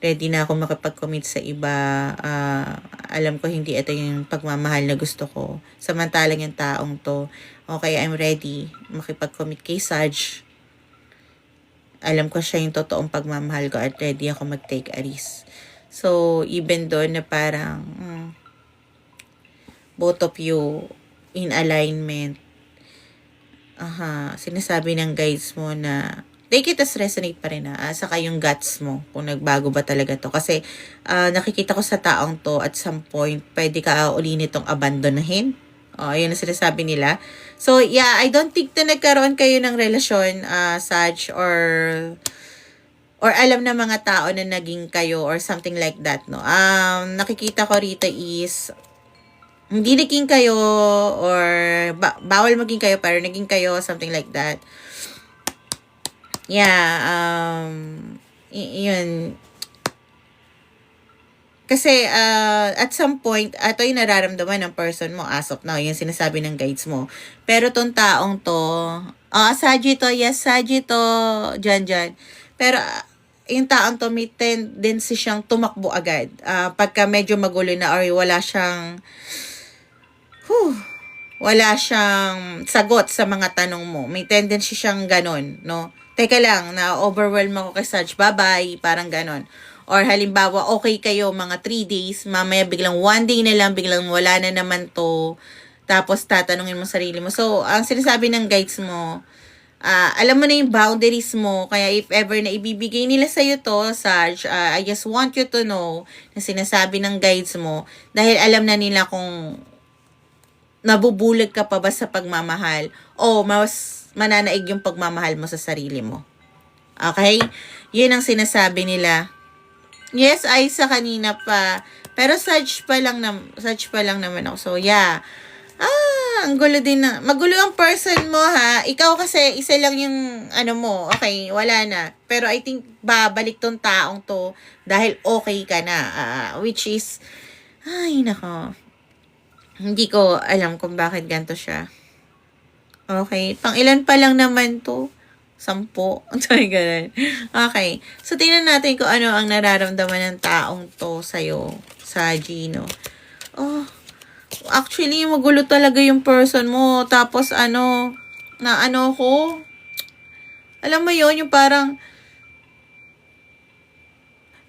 Ready na ako makipag-commit sa iba. Alam ko hindi ito yung pagmamahal na gusto ko. Samantalang yung taong to, okay, I'm ready makipag-commit kay Sag. Alam ko siya yung totoong pagmamahal ko at ready ako mag-take a risk. So, even doon na parang, both of you in alignment, sinasabi ng guides mo na take it as resonate pa rin saka yung guts mo kung nagbago ba talaga to. Kasi nakikita ko sa taong to at some point, pwede ka uli nitong abandonahin. Yun ang sinasabi nila. So, yeah, I don't think na nagkaroon kayo ng relasyon, Sag, or alam na mga tao na naging kayo or something like that, no? Nakikita ko rito is, hindi naging kayo or bawal maging kayo pero naging kayo, something like that. Yeah, yun. Kasi at some point, ito yung nararamdaman ng person mo as of now, yung sinasabi ng guides mo. Pero tong taong to, Sagittarius, yes, Sagittarius, dyan. Pero yung taong to, may tendency siyang tumakbo agad. Pagka medyo magulo na or wala siyang sagot sa mga tanong mo. May tendency siyang ganon, no? Teka lang, na-overwhelm ako kay Sag, bye-bye, parang ganon. Or halimbawa, okay kayo mga 3 days, mamaya biglang 1 day na lang, biglang wala na naman to, tapos tatanungin mo sarili mo. So, ang sinasabi ng guides mo, alam mo na yung boundaries mo, kaya if ever na ibibigay nila sa'yo to, Sag, I just want you to know na sinasabi ng guides mo, dahil alam na nila kung nabubulag ka pa ba sa pagmamahal o mas mananaig yung pagmamahal mo sa sarili mo. Okay? Yun ang sinasabi nila. Yes, ay sa kanina pa. Pero Sag pa lang naman ako. So, yeah. ang gulo din na. Magulo ang person mo, ha? Ikaw kasi, isa lang yung, ano mo, okay, wala na. Pero I think, babalik tong taong to dahil okay ka na. Which is, ay, nako. Hindi ko alam kung bakit ganito siya. Okay, pang ilan pa lang naman to? 10. Sorry, ganun. Okay, so tingnan natin kung ano ang nararamdaman ng taong to sa'yo, sa Gino. Oh, actually, magulo talaga yung person mo. Tapos, na ano ko, alam mo yon yung parang,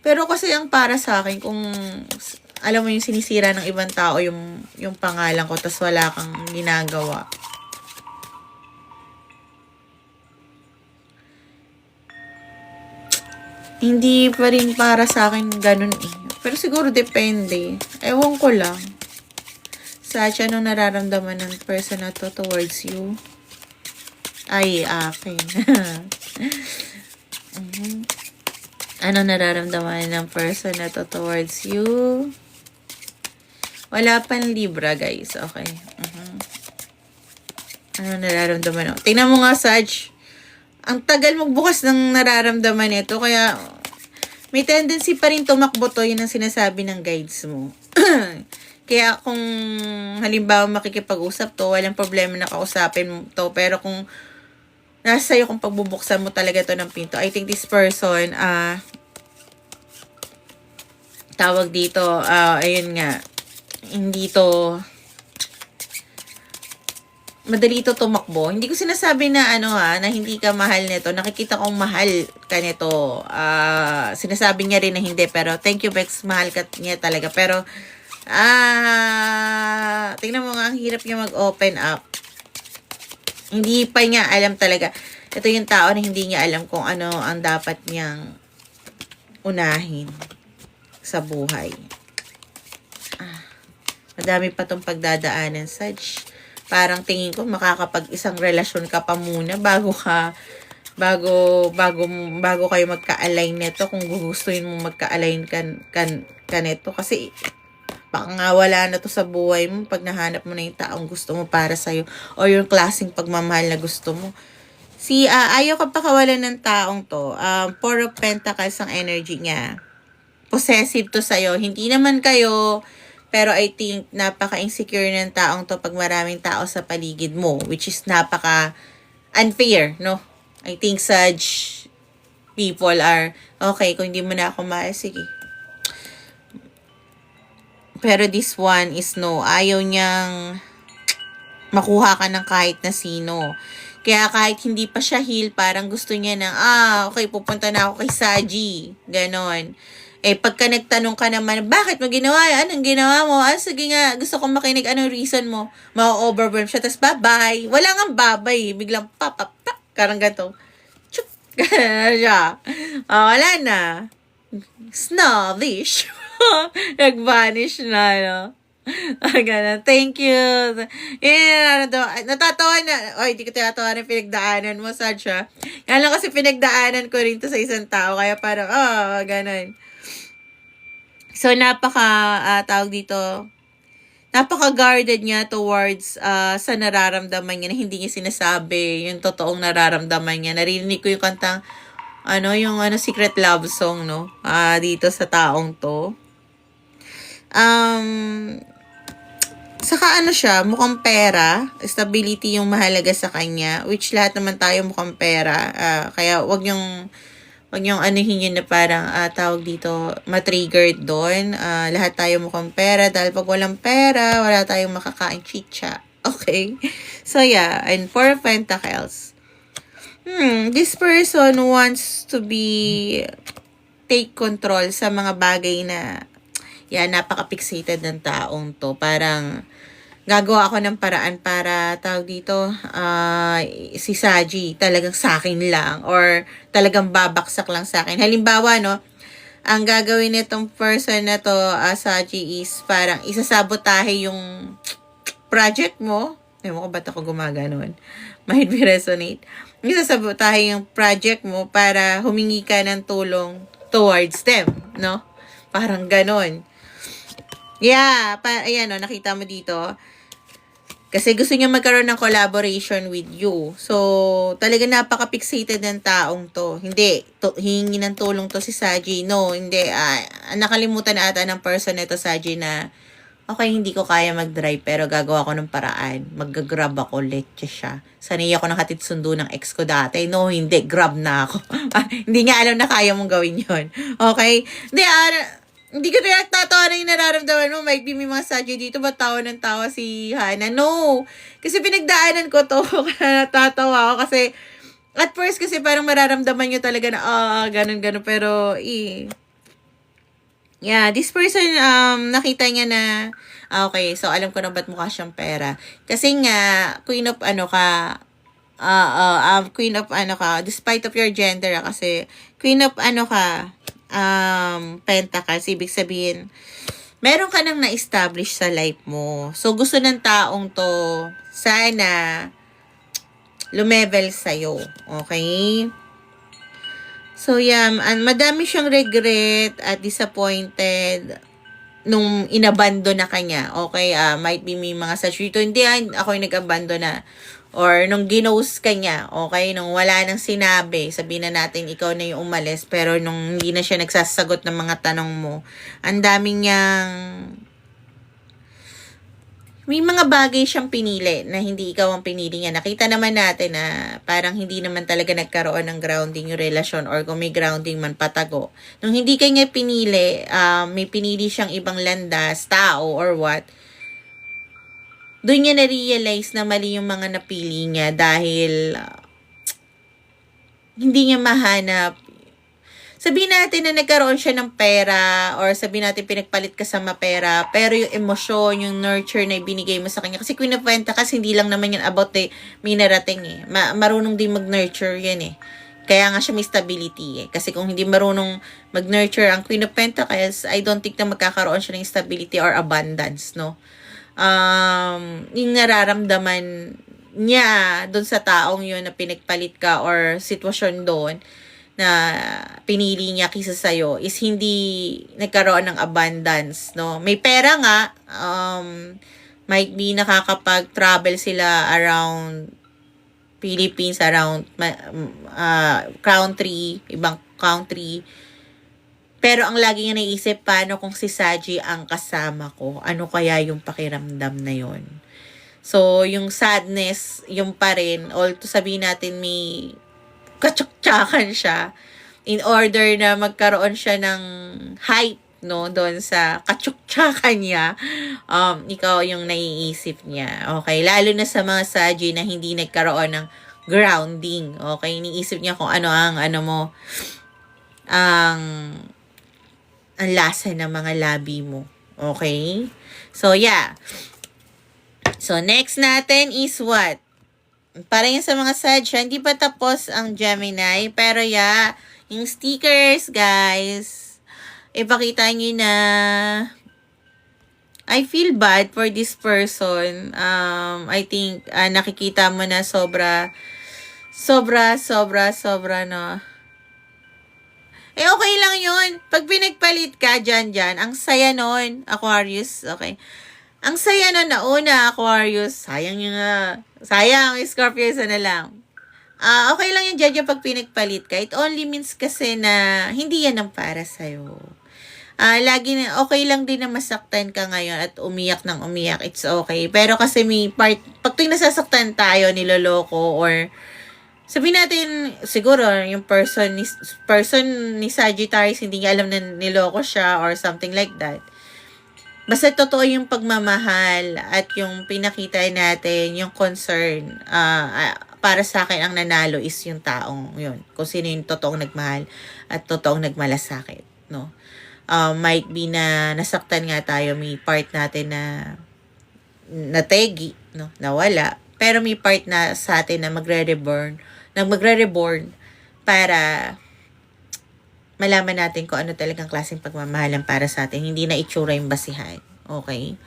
pero kasi ang para sa akin, kung, alam mo yung sinisira ng ibang tao yung pangalan ko, tas wala kang ginagawa. Hindi pa rin para sa akin ganun eh. Pero siguro depende. Ewan ko lang. Sacha, ano nararamdaman ng person na to towards you? Ay, akin. Ano nararamdaman ng person na to towards you? Wala pang Libra, guys. Okay. Ano nararamdaman? Tingnan mo nga, Saj. Ang tagal magbukas ng nararamdaman nito, kaya may tendency pa rin tumakbo to, yun ang sinasabi ng guides mo. Kaya kung halimbawa makikipag-usap to, walang problema na kausapin mo to, pero kung nasa sa'yo kung pagbubuksan mo talaga to ng pinto, I think this person, tawag dito, ayun nga, hindi to, madali ito tumakbo. Hindi ko sinasabi na na hindi ka mahal nito. Nakikita kong mahal ka nito. Sinasabi niya rin na hindi, pero thank you Bex, mahal ka niya talaga. Pero tingnan mo nga, ang hirap niya mag-open up. Hindi pa niya alam talaga. Ito yung tao na hindi niya alam kung ano ang dapat niyang unahin sa buhay. Madami pa tong pagdadaanan, Saj. Parang tingin ko makakapag-isang relasyon ka pa muna bago kayo magka-align nito, kung gugustuhin mo magka-align ka nito, kasi baka nga wala na to sa buhay mo pag nahanap mo na yung taong gusto mo para sa'yo o yung klaseng pagmamahal na gusto mo. Ayaw ka pa kawalan ng taong to. 4 of Pentacles ang energy niya. Possessive to sa'yo. Hindi naman kayo, pero I think napaka-insecure ng taong to pag maraming tao sa paligid mo, which is napaka-unfair, no? I think such people are, okay, kung hindi mo na ako mahal, sige. Pero this one is no. Ayaw niyang makuha ka ng kahit na sino. Kaya kahit hindi pa siya heal, parang gusto niya ng, okay, pupunta na ako kay Saji. Ganon. Pagka nagtanong ka naman, bakit mo ginawa? Anong ginawa mo? Sige nga, gusto kong makinig. Anong reason mo? Ma-overwhelm siya. Tapos, bye-bye. Wala nga bye-bye. Biglang, karang gato. Chup. Gano'n siya. Wala na. Snobbish. Nag-vanish na, no? Ganun. Thank you. Natatawa na. Hindi ko tinatawa na pinagdaanan mo, Sacha. Yan lang kasi pinagdaanan ko rin to sa isang tao. Kaya parang, ganun. So, tawag dito, napaka-guarded niya towards sa nararamdaman niya na hindi niya sinasabi yung totoong nararamdaman niya. Narinig ko yung kantang, Secret Love Song, no? Dito sa taong to. Saka siya, mukhang pera, stability yung mahalaga sa kanya, which lahat naman tayo mukhang pera. Kaya wag niyong anuhin yun na parang tawag dito, matriggered doon. Lahat tayo mukhang pera, dahil pag walang pera, wala tayong makakain chicha. Okay? So yeah, and 4 of Pentacles. This person wants to take control sa mga bagay na, napaka-fixated ng taong to. Parang, gagawa ako ng paraan para, tawag dito, si Saji talagang sa akin lang, or talagang babaksak lang sa akin. Halimbawa, no, ang gagawin nitong person na to, Saji, is parang isasabotahe yung project mo. Ewan ko ba't ako gumaganon. Might be resonate. Isasabotahe yung project mo para humingi ka ng tulong towards them, no? Parang ganon. Yeah, ayan, no, nakita mo dito. Kasi gusto niya magkaroon ng collaboration with you. So, talaga napaka-fixated ng taong to. Hindi, hihingi ng tulong to si Saji. No, hindi. Nakalimutan na ata ng person nito, Saji, na okay, hindi ko kaya mag-drive pero gagawa ko ng paraan. Mag-grab ako, leche siya. Sanay ako ng hatid sundo ng ex ko dati. No, hindi. Grab na ako. Hindi nga alam na kaya mong gawin yon. Okay? Hindi ko rin nagtatawa na yung nararamdaman mo. Might be may mga sadyo dito. Ba't tawa ng tawa si Hana? No! Kasi pinagdaanan ko to. Kaya natatawa ako. Kasi, at first kasi parang mararamdaman nyo talaga na, ganun. Pero, yeah, this person, nakita niya na, okay, so alam ko na ba't mukha siyang pera. Kasi nga, queen of despite of your gender, kasi, queen of pentacles, ibig sabihin, meron ka nang na-establish sa life mo. So, gusto ng taong to, sana, lumevel sa'yo. Okay? So, yeah, madami siyang regret at disappointed nung inabando na kanya. Okay, might be may mga such dito. Hindi, ako yung nag-abando na. Or nung ginost ka niya, okay, nung wala nang sinabi, sabihin na natin ikaw na yung umalis, pero nung hindi na siya nagsasagot ng mga tanong mo, ang daming niyang, may mga bagay siyang pinili na hindi ikaw ang pinili niya. Nakita naman natin na parang hindi naman talaga nagkaroon ng grounding yung relasyon, or kung may grounding man, patago. Nung hindi kanya pinili, may pinili siyang ibang landas, tao, or what, doon niya na-realize na mali yung mga napili niya dahil hindi niya mahanap. Sabihin natin na nagkaroon siya ng pera, or sabihin natin pinagpalit ka sa mapera, pero yung emosyon, yung nurture na ibinigay mo sa kanya. Kasi Queen of Pentacles, hindi lang naman yan about the may narating eh. Marunong din mag-nurture yan eh. Kaya nga siya may stability eh. Kasi kung hindi marunong mag-nurture ang Queen of Pentacles, I don't think na magkakaroon siya ng stability or abundance, no? Yung nararamdaman niya doon sa taong yun na pinagpalit ka, or sitwasyon doon na pinili niya kisa sa'yo, is hindi nagkaroon ng abundance, no? May pera nga, might be nakakapag-travel sila around Philippines, around country, ibang country. Pero ang lagi niya naisip, paano kung si Saji ang kasama ko? Ano kaya yung pakiramdam na yon? So, yung sadness, yung pa rin, although sabihin natin may katsuk-tsakan siya, in order na magkaroon siya ng hype, no, doon sa katsuk-tsakan niya, ikaw yung naiisip niya. Okay? Lalo na sa mga Saji na hindi nagkaroon ng grounding. Okay? Iniisip niya kung ano ang, ang lasa ng mga labi mo. Okay? So, yeah. So, next natin is what? Para yan sa mga sadya, hindi pa tapos ang Gemini. Pero, yeah, yung stickers, guys, ipakita nyo na I feel bad for this person. I think, nakikita mo na sobra, no? Okay lang yun. Pag pinagpalit ka dyan, ang saya nun, Aquarius, okay? Ang saya nun na una, Aquarius, sayang yun nga. Sayang, Scorpio, isa na lang. Okay lang yun dyan pag pinagpalit ka. It only means kasi na hindi yan ang para sa'yo. Lagi na, okay lang din na masaktan ka ngayon at umiyak ng umiyak, it's okay. Pero kasi may part, pag tuwing nasasaktan tayo, niloloko, or sabihin natin, siguro, yung person ni Sagittarius, hindi niya alam na niloko siya or something like that. Basta totoo yung pagmamahal at yung pinakita natin, yung concern. Para sa akin, ang nanalo is yung taong yun. Kung sino yung totoong nagmahal at totoong nagmalasakit. No? Might be na nasaktan nga tayo, may part natin na nategi, no? Nawala. Pero may part na sa atin na magre-reborn para malaman natin kung ano talagang klaseng pagmamahalan para sa atin. Hindi na itsura yung basihan. Okay?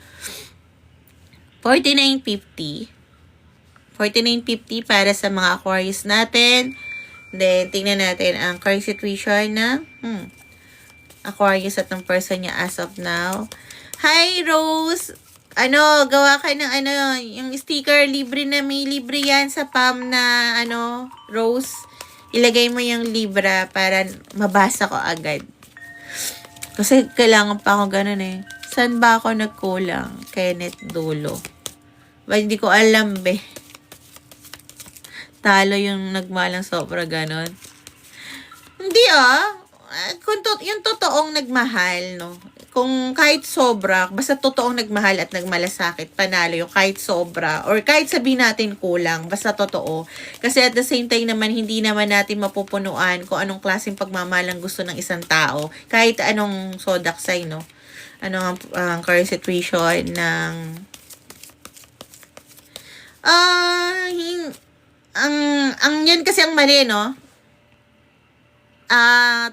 4950. 4950 para sa mga Aquarius natin. Then, tingnan natin ang current situation ng Aquarius at ng person niya as of now. Hi, Rose! gawa ka ng yung sticker, libre na, may libre yan sa Pam na, rose. Ilagay mo yung libra para mabasa ko agad. Kasi kailangan pa ako ganun eh. Saan ba ako nagkulang? Kenneth Dulo. Ba, hindi ko alam, be. Talo yung nagmalang sobra ganun. Hindi yung totoong nagmahal, no? Kung kahit sobra, basta totoong nagmahal at nagmalasakit, panalo yung kahit sobra. Or kahit sabihin natin kulang, basta totoo. Kasi at the same time naman, hindi naman natin mapupunuan kung anong klaseng pagmamahal ang gusto ng isang tao. Kahit anong sodaksay, no? Ano ang current situation ng... ang yan kasi ang mali, no?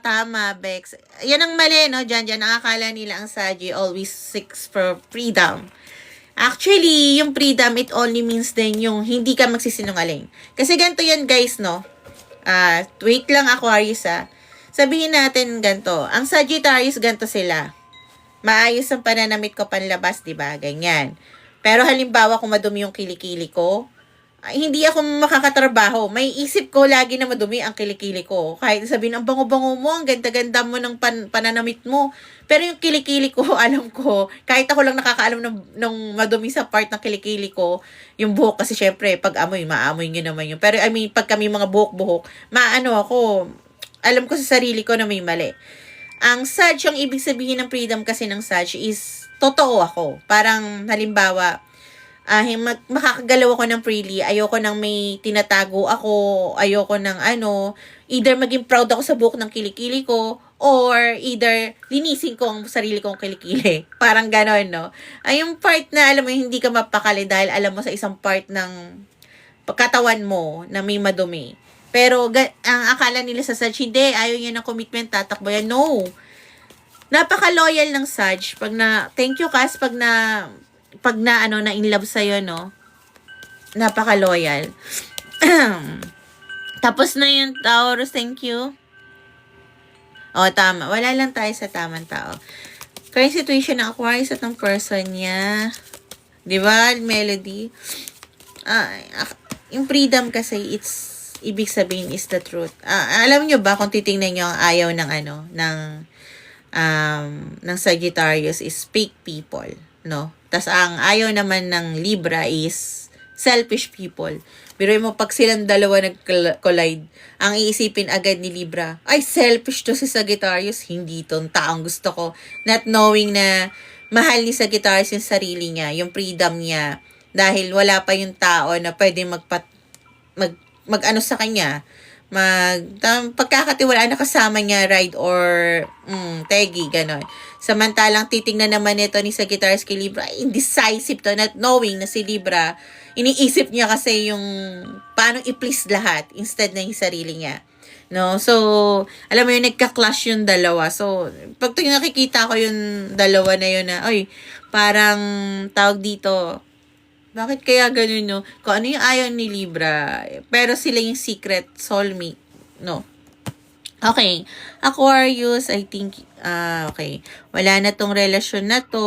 Tama, Bex. Yan ang mali, no? Diyan, nakakala nila ang Saji always seeks for freedom. Actually, yung freedom, it only means din yung hindi ka magsisinungaling. Kasi ganito yan, guys, no? Wait lang, Aquarius, Sabihin natin ganito. Ang Sagittarius, ganito sila. Maayos ang pananamit ko panlabas, diba? Ganyan. Pero halimbawa, kung madumi yung kilikili ko, hindi ako makakatrabaho. May isip ko lagi na madumi ang kilikili ko. Kahit sabihin, ang bango-bango mo, ang ganda-ganda mo ng pananamit mo. Pero yung kilikili ko, alam ko, kahit ako lang nakakaalam ng madumi sa part ng kilikili ko, yung buhok kasi syempre, pag amoy, maamoy nyo naman yun. Pero I mean, pag kami mga buhok-buhok, ako, alam ko sa sarili ko na may mali. Ang Sag, yung ibig sabihin ng freedom kasi ng Sag is, totoo ako. Parang, halimbawa, makakagalaw ako ng freely, ayoko nang may tinatago ako, ayoko nang either maging proud ako sa buhok ng kilikili ko, or either linisin ko ang sarili kong kilikili. Parang ganon, no? Yung part na, alam mo, hindi ka mapakali dahil alam mo sa isang part ng pagkatawan mo na may madumi. Pero, ang akala nila sa Sag, hindi, ayaw niya ng commitment, tatakbo yan. No! Napaka-loyal ng Sag. Thank you, Cass, pag na in love sa'yo, no? Napaka-loyal. Tapos na yung Taurus, thank you. Tama. Wala lang tayo sa tamang tao. Current situation ng Aquarius at ng person niya. Diba, Melody? Yung freedom kasi, ibig sabihin is the truth. Alam nyo ba, kung titingnan nyo ang ayaw ng Sagittarius is fake people, no? Tas ang ayaw naman ng Libra is selfish people. Pero mo, pag silang dalawa nag-collide, ang iisipin agad ni Libra, ay, selfish to si Sagittarius. Hindi to taong gusto ko. Not knowing na mahal ni Sagittarius yung sarili niya, yung freedom niya. Dahil wala pa yung tao na pwede mag-ano sa kanya. Pagkakatiwalaan na kasama niya, ride or tegi, gano'n. Samantalang titingnan naman ito ni Sagittarius kay Libra, indecisive to, not knowing na si Libra, iniisip niya kasi yung paano i-please lahat instead na yung sarili niya. No? So, alam mo yun, nagka-clash yung dalawa. So, pag nakikita ko yung dalawa na yun na, parang tawag dito, bakit kaya ganun, no? Kung ano yung ayaw ni Libra, pero sila yung secret soulmate, no? Okay. Aquarius, I think, okay. Wala na tong relasyon na to.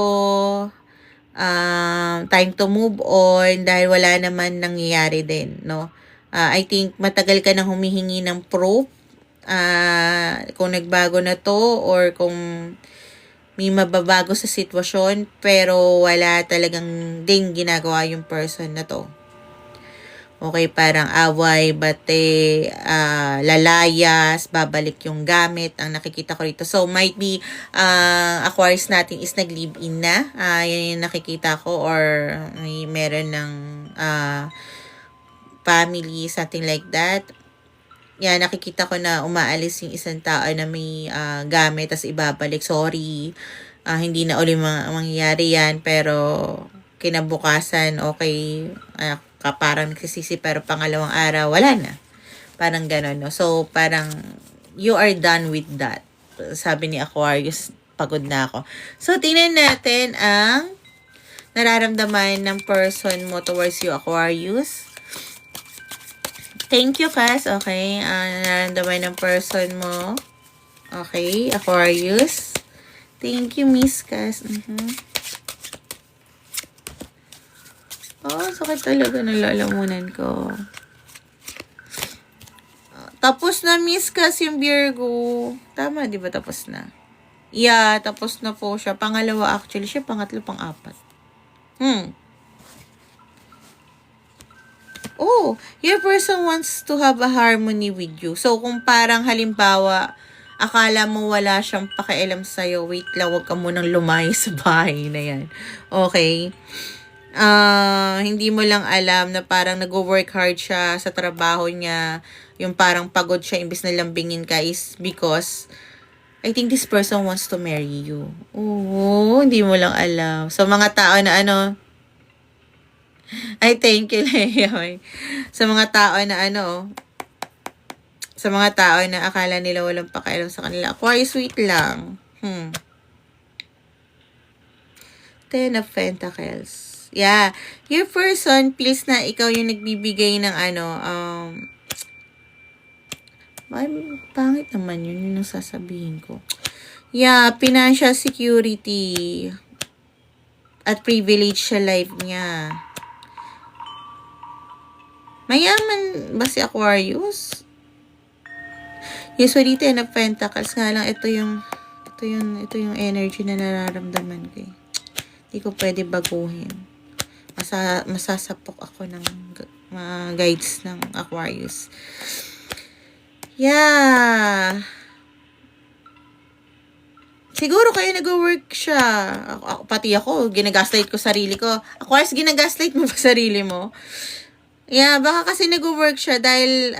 Time to move on dahil wala naman nangyayari din, no? I think matagal ka nang humihingi ng proof. Kung nagbago na to or kung may mababago sa sitwasyon, pero wala talagang ding ginagawa yung person na to. Okay, parang away, bate, lalayas, babalik yung gamit, ang nakikita ko rito. So, might be, Aquarius natin is nag-live-in na. Yan yung nakikita ko, or meron ng family, something like that. Yan, nakikita ko na umaalis yung isang tao na may gamit, tas ibabalik. Sorry, hindi na uli mangyayari yan, pero kinabukasan, okay, parang nagsisisi, pero pangalawang araw, wala na. Parang gano'n, no? So, parang, you are done with that. Sabi ni Aquarius, pagod na ako. So, tingnan natin ang nararamdaman ng person mo towards you, Aquarius. Thank you, Cass. Okay. Nararamdaman ng person mo. Okay, Aquarius. Thank you, Miss Cass. Oh, sakit talaga ng lalamunan ko. Tapos na, Miss Cass, yung Virgo. Tama, di ba tapos na? Yeah, tapos na po siya. Pangalawa actually siya, pangatlo, pang-apat. Oh, your person wants to have a harmony with you. So, kung parang halimbawa, akala mo wala siyang pakialam sa'yo, wait lang, wag ka munang lumayo sa bahay na yan. Okay? Hindi mo lang alam na parang nag-work hard siya sa trabaho niya, yung parang pagod siya imbis na lambingin ka is because I think this person wants to marry you. Oo, hindi mo lang alam. So, mga tao na ano, ay, thank you, Leia. Sa mga tao na ano, sa mga tao na akala nila walang pakialam sa kanila, Aquarius, sweet lang. Ten of Pentacles. Yeah. Your person feels na ikaw yung nagbibigay ng ano, pangit naman yun yung sasabihin ko. Yeah, financial security at privilege sa life niya. Mayaman ba si Aquarius? Usually, Ten of Pentacles nga lang, ito yung energy na nararamdaman ko. Hindi ko pwede baguhin. Masasapok ako ng mga guides ng Aquarius. Yeah. Siguro kaya nag-work siya. Pati ako, ginagaslight ko sarili ko. Aquarius, ginagaslight mo ba sarili mo? Yeah, baka kasi nag-work siya dahil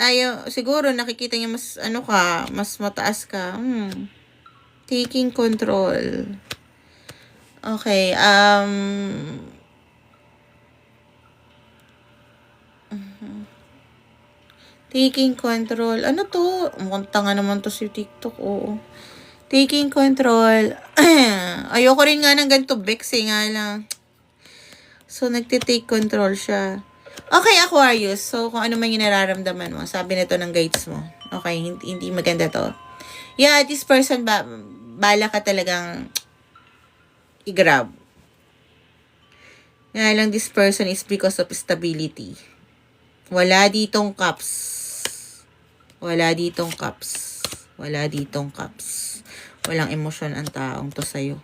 siguro nakikita niya mas mas mataas ka. Taking control. Okay, taking control. Ano to? Mukhang tanga naman to si TikTok, oo. Taking control. Ayoko rin nga ng ganito, Bex, nga lang. So, nagtitake control siya. Okay, Aquarius. So, kung ano man yung nararamdaman mo, sabi nito ng guides mo. Okay, hindi maganda to. Yeah, this person, bala ka talagang i-grab. Nga lang, this person is because of stability. Wala ditong cups. Wala ditong cups. Wala ditong cups. Walang emosyon ang taong to sa'yo.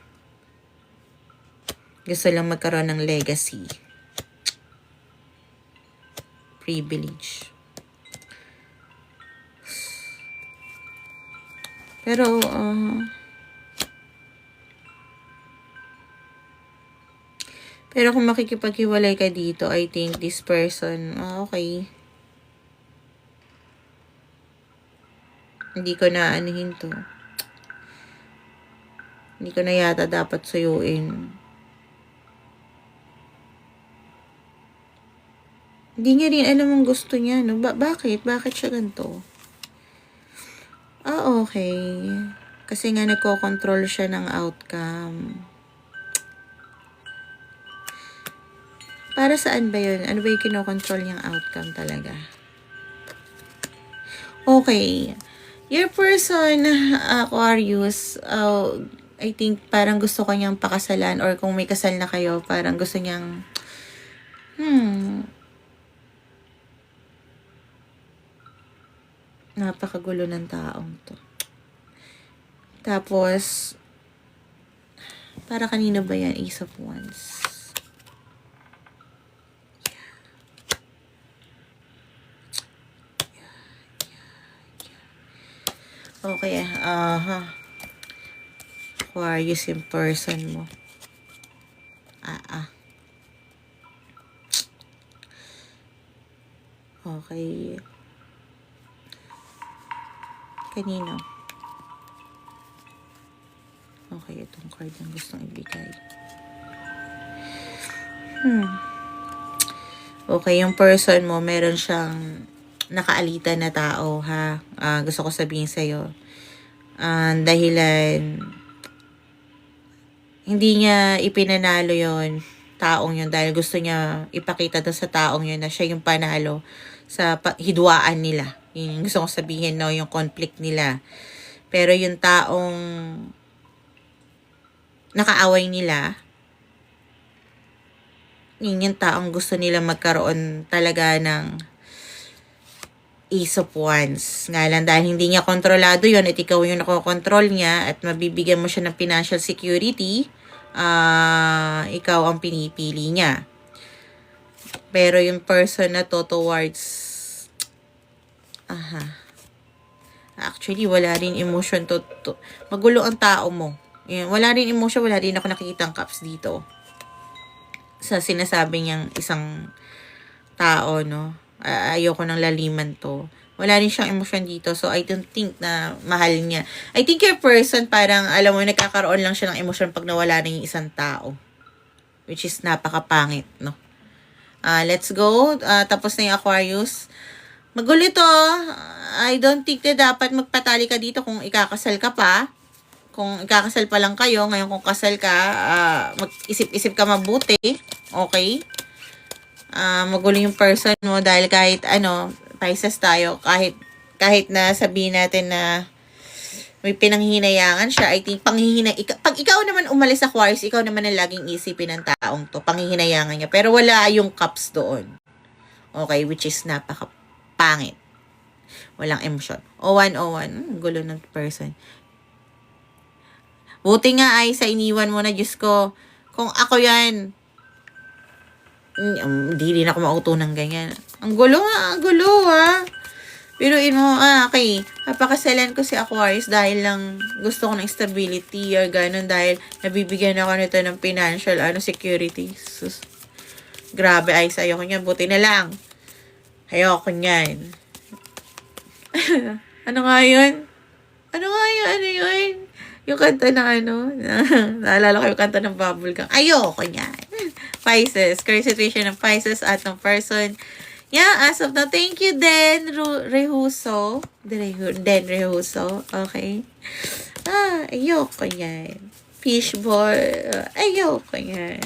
Gusto lang magkaroon ng legacy. Privilege. Pero, kung makikipaghiwalay ka dito, I think this person, okay. Hindi ko na anuhin to. Hindi ko na yata dapat suyuin. Hindi niya rin alam ang gusto niya, no? Bakit? Bakit siya ganito? Okay. Kasi nga nagko-control siya ng outcome. Para saan ba yun? Ano ba yung kinokontrol niyang outcome talaga? Okay. Your person, Aquarius, I think parang gusto ko niyang pakasalan or kung may kasal na kayo, parang gusto niyang napakagulo ng taong to. Tapos, para kanino ba yan? Ace of Wands. Okay, Aquarius yung person mo. Okay. Kanino? Okay, itong card ang gustong ibigay. Okay, yung person mo, meron siyang nakaalitan na tao, ha? Gusto ko sabihin sa'yo. Dahilan, hindi niya ipinanalo yon taong yun dahil gusto niya ipakita doon sa taong yun na siya yung panalo sa hidwaan nila. Yung gusto kong sabihin, no, yung conflict nila. Pero yung taong nakaaway nila, yun yung taong gusto nila magkaroon talaga ng Ace of Wands. Nga lang dahil hindi niya kontrolado yun at ikaw yung nakokontrol niya at mabibigyan mo siya ng financial security, ikaw ang pinipili niya. Pero yung person na to towards actually, wala rin emotion to. Magulo ang tao mo. Wala rin emotion, wala rin ako nakikitang cups dito. Sa sinasabi niyang isang tao, no? Ayoko ng laliman to. Wala rin siyang emotion dito. So, I don't think na mahal niya. I think your person, parang, alam mo, nagkakaroon lang siya ng emotion pag nawala na yung isang tao. Which is napakapangit, no? Let's go. Tapos na yung Aquarius. Magulo to. I don't think na dapat magpatali ka dito kung ikakasal ka pa. Kung ikakasal pa lang kayo, ngayon kung kasal ka, mag-isip-isip ka mabuti. Okay? Magulo yung person mo dahil kahit Pisces tayo, kahit na sabihin natin na may pinanghihinayangan siya, I think pag ikaw naman umalis sa Aquarius, ikaw naman ang laging isipin ng taong to, panghihinayangan niya. Pero wala yung cups doon. Okay, which is napaka-pangit. Walang emotion. O1, gulo ng person. Buti nga ay sa iniwan mo na, Diyos ko, kung ako yan, hindi rin ako mauto ng ganyan. Ang gulo ha. Piruin mo, okay, papakasalan ko si Aquarius dahil lang gusto ko ng stability or ganun dahil nabibigyan ako nito ng financial security. Sus. Grabe, ay ayoko niyan. Buti na lang. Ayoko niyan. Ano nga yun? Ano yun? Yung kanta ng naalala ko yung kanta ng Bubblegum. Ayoko niyan. Pisces. Current situation ng Pisces at ng person. Yeah, as of now, thank you, Den Rehuso. Den Rehuso. Okay. Ayoko yan. Fishball. Ayoko yan.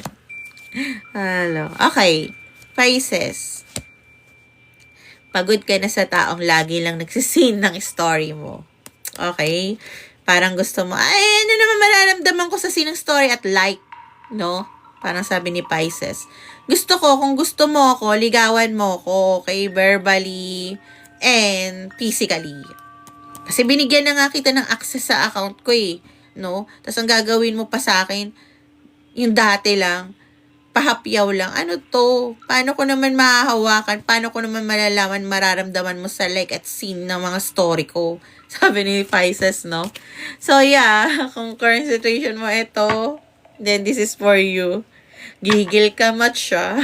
Okay. Pisces. Pagod ka na sa taong lagi lang nagsisin ng story mo. Okay? Parang gusto mo, ano naman mararamdaman ko sa sinang story at like, no? Parang sabi ni Pisces. Gusto ko, kung gusto mo ako, ligawan mo ako, okay, verbally and physically. Kasi binigyan na nga kita ng access sa account ko no? Tapos ang gagawin mo pa sa akin, yung dati lang, pahapyaw lang. Ano to? Paano ko naman mahahawakan? Paano ko naman malalaman, mararamdaman mo sa like at scene ng mga story ko? Sabi ni Pisces, no? So yeah, kung current situation mo ito, then this is for you. Gigil ka matcha.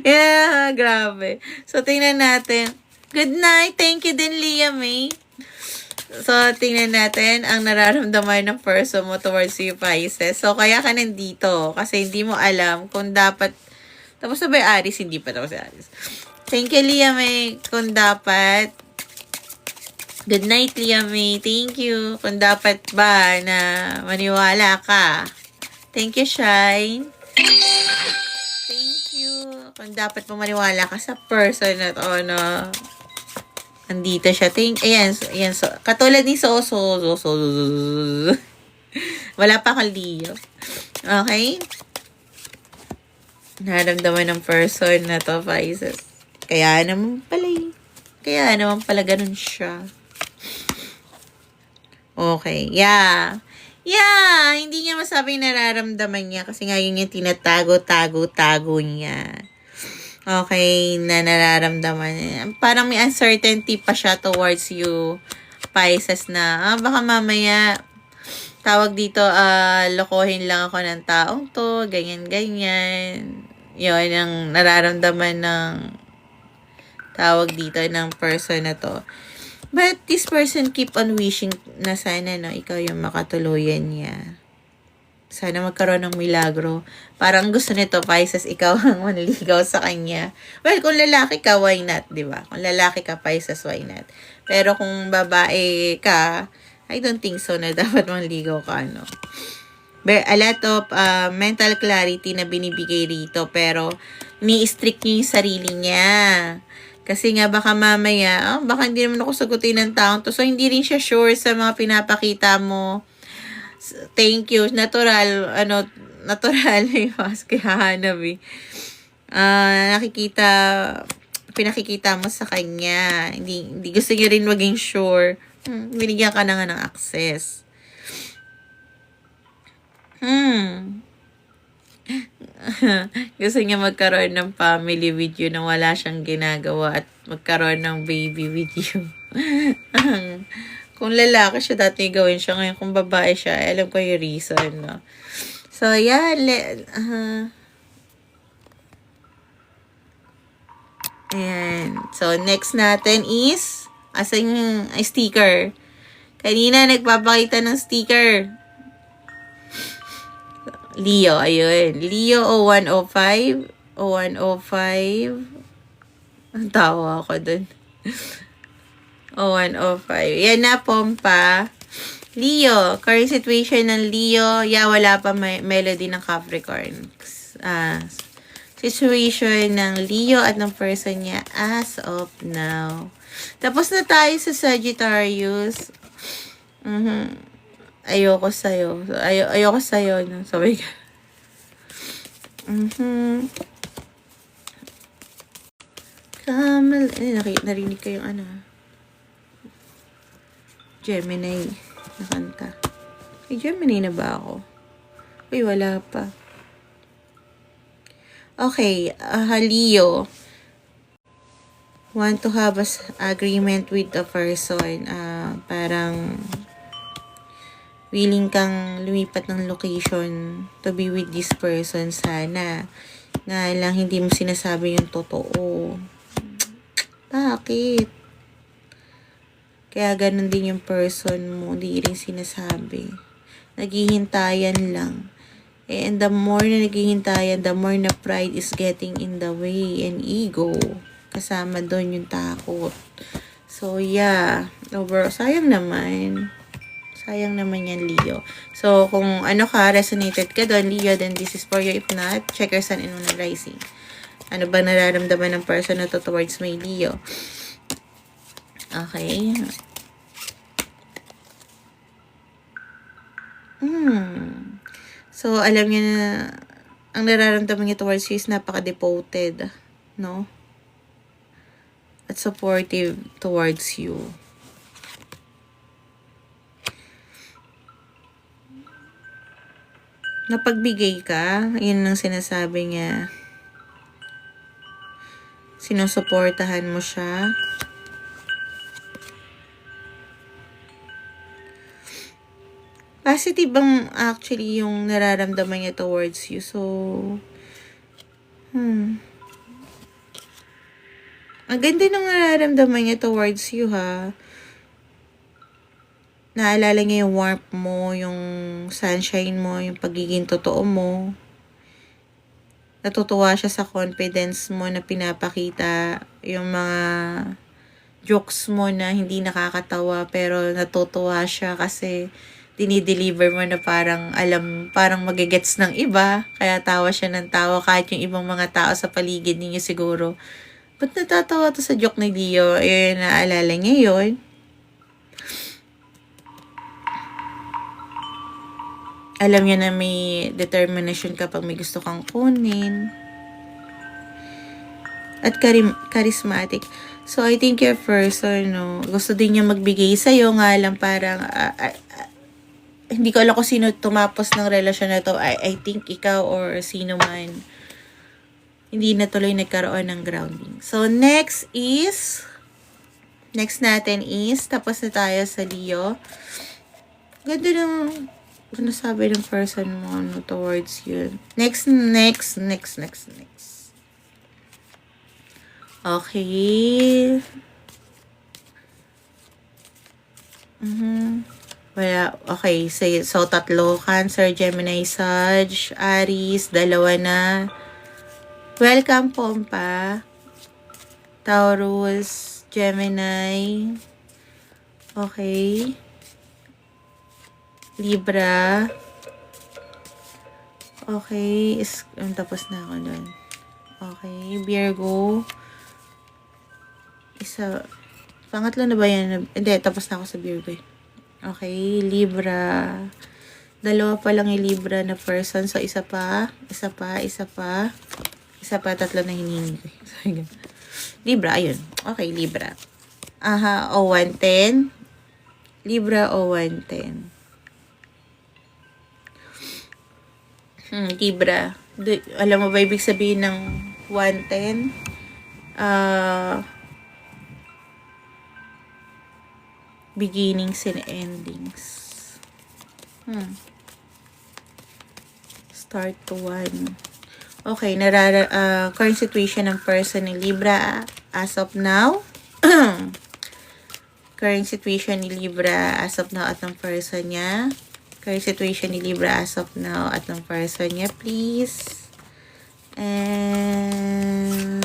Yeah, grabe. So, tingnan natin. Good night. Thank you din, Leah May. So, tingnan natin ang nararamdaman ng person mo towards you, Pisces. So, kaya ka nandito. Kasi hindi mo alam kung dapat... Tapos na ba yung Aries? Hindi pa tapos yung Aries. Thank you, Leah May. Kung dapat... Good night, Leah May. Thank you. Kung dapat ba na maniwala ka. Thank you, Shine. Thank you. Kung dapat mo maniwala ka sa person na to, andito siya. Ayan. So, katulad ni Soso. Wala pa kaldiyo. Okay? Naramdaman ng person na to, Pisces. Kaya naman pala ganun siya. Okay. Yeah, hindi niya masabing nararamdaman niya kasi nga yun yung tinatago niya. Okay, na nararamdaman niya. Parang may uncertainty pa siya towards you, Pisces, na baka mamaya tawag dito, lokohin lang ako ng taong to, ganyan. Yun ang nararamdaman ng tawag dito ng person na to. But this person keep on wishing na sana, ikaw yung makatuluyan niya. Sana magkaroon ng milagro. Parang gusto nito, Pisces, ikaw ang manligaw sa kanya. Well, kung lalaki ka, why not, di ba? Kung lalaki ka, Pisces, why not? Pero kung babae ka, I don't think so na dapat manligaw ka, no? But a lot of mental clarity na binibigay rito, pero ni-strict niya yung sarili niya. Kasi nga baka mamaya, baka hindi naman ako sagutin ng taong to. So, hindi rin siya sure sa mga pinapakita mo. Thank you. Natural, natural na yung mask kaya hahanap eh. Pinakikita mo sa kanya. Hindi gusto niya rin maging sure. Binigyan ka na nga ng access. Gusto niya magkaroon ng family with you na wala siyang ginagawa at magkaroon ng baby with you. Kung lalaki siya, dati gawin siya. Ngayon, kung babae siya, alam ko yung reason, no? So, yeah. Ayan. So, next natin is, asan yung sticker? Kanina, nagpapakita ng sticker. Leo, ayun. Leo 0105. 0105. Ang tawa ako dun. 0105. Yan na, Pompa. Leo. Current situation ng Leo. Yeah, wala pa melody ng Capricorn. Situation ng Leo at ng person niya as of now. Tapos na tayo sa Sagittarius. Ayoko sa'yo. Ayoko sa'yo. No? Sabi ka. Narinig ko yung Gemini na kanta. Ay, Gemini na ba ako? Uy, wala pa. Okay, Leo. Want to have an agreement with the person. Parang willing kang lumipat ng location to be with this person sana. Nga lang hindi mo sinasabi yung totoo. Bakit? Kaya ganun din yung person mo, hindi rin sinasabi. Naghihintayan lang. And the more na naghihintayan, the more na pride is getting in the way and ego. Kasama doon yung takot. So, yeah. Sayang naman. Sayang naman yan, Leo. So, kung resonated ka doon, Leo, then this is for you. If not, check your sun and moon and rising. Ano ba nararamdaman ng person na to towards may Leo? Okay. So, alam niya na ang nararamdaman niya towards you is napaka-devoted, no? At supportive towards you. Napagbigay ka, yun ang sinasabi niya. Sinusuportahan mo siya. Positive ang actually yung nararamdaman niya towards you. So, ang ganda ng nararamdaman niya towards you, ha. Naalala niya yung warmth mo, yung sunshine mo, yung pagiging totoo mo. Natutuwa siya sa confidence mo na pinapakita, yung mga jokes mo na hindi nakakatawa pero natutuwa siya kasi dinideliver mo na parang magigets ng iba, kaya tawa siya ng tawa kahit yung ibang mga tao sa paligid ninyo siguro. Ba't natatawa to sa joke ni Leo? Ayun, naalala niya yun. Alam niya na may determination kapag may gusto kang kunin. At charismatic. So, I think your person, no, gusto din niya magbigay sa'yo, nga lang parang, hindi ko alam kung sino tumapos ng relasyon na to. I think ikaw or sino man. Hindi na tuloy nagkaroon ng grounding. So, next natin is, tapos na tayo sa Leo. Ganda ng, ano sabi ng person mo, towards you. Next. Okay. Wala. Okay. So, tatlo. Cancer, Gemini, Sag, Aries. Dalawa na. Welcome, Pompa. Taurus, Gemini. Okay. Libra. Okay. Tapos na ako dun. Okay. Virgo. Pangatlo na ba yan? Hindi, tapos na ako sa Virgo. Okay. Libra. Dalawa pa lang yung Libra na person. So, isa pa, tatlo na hiningi ko. Sorry. Libra, ayun. Okay, Libra. Aha, o 110. Libra o 110. Libra. Alam mo ba ibig sabihin ng 110? Beginnings and endings. Start to 1. Okay, current situation ng person ni Libra as of now. Current situation ni Libra as of now at ng person niya. Current situation ni Libra as of now at ng person niya, please. And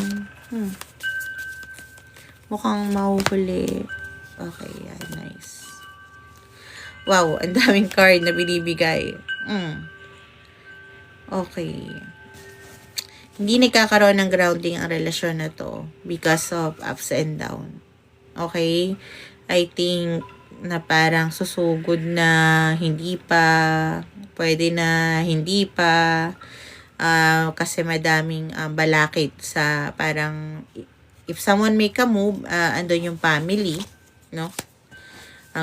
mukhang mahuhuli. Okay, yeah, nice. Wow, ang daming card na binibigay. Okay. Hindi nagkakaroon ng grounding ang relasyon na to because of ups and down. Okay? I think na parang susugod na hindi pa, pwede na hindi pa, kasi madaming balakid sa parang if someone make a move, andun yung family, no?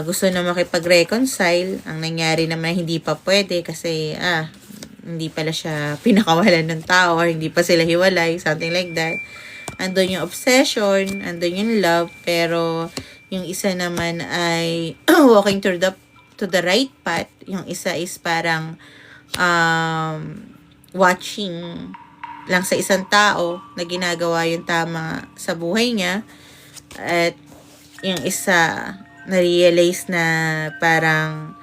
Gusto na makipag-reconcile, ang nangyari naman hindi pa pwede kasi hindi pala siya pinakawalan ng tao or hindi pa sila hiwalay, something like that. Andun yung obsession, andun yung love, pero yung isa naman ay walking to the right path. Yung isa is parang watching lang sa isang tao na ginagawa yung tama sa buhay niya. At yung isa na-realize na parang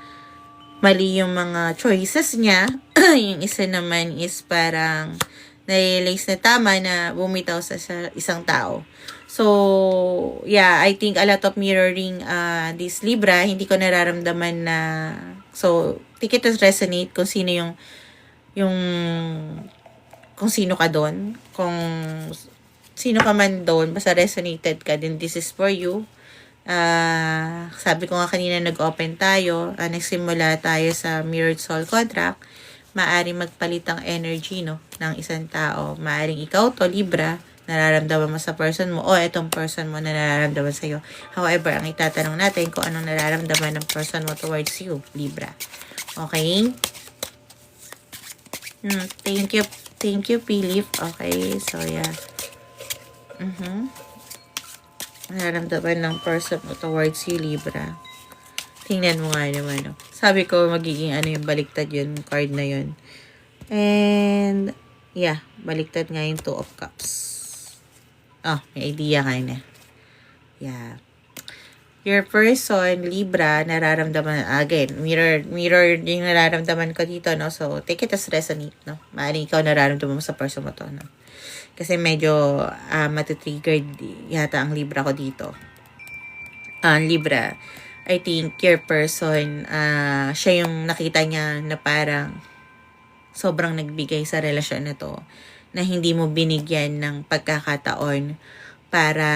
mali yung mga choices niya. Yung isa naman is parang na-realize na tama na bumitaw sa isang tao. So, yeah, I think a lot of mirroring this Libra. Hindi ko nararamdaman na, so, take it as resonate kung sino kung sino ka doon. Kung sino ka man doon, basta resonated ka, then this is for you. Sabi ko nga kanina nag-open tayo, nagsimula tayo sa mirrored soul contract. Maaring magpalit ang energy, no, ng isang tao. Maaring ikaw to, Libra, nararamdaman mo sa person mo, o etong person mo na nararamdaman sa'yo. However, ang itatanong natin kung anong nararamdaman ng person mo towards you, Libra. Okay? Thank you, Philip. Okay, so yeah. Nararamdaman ng person mo towards you, Libra. Tingnan mo nga naman, no? Sabi ko, magiging yung baliktad yun, card na yun. And, yeah, baliktad nga yung 2 of Cups. May idea ka na. Yeah. Your person, Libra, nararamdaman, again, mirror yung nararamdaman ko dito, no? So, take it as resonate, no? Maaaring ikaw nararamdaman mo sa person mo to, no? Kasi medyo matitriggered yata ang Libra ko dito. Libra, I think your person, siya yung nakita niya na parang sobrang nagbigay sa relasyon na to, na hindi mo binigyan ng pagkakataon para,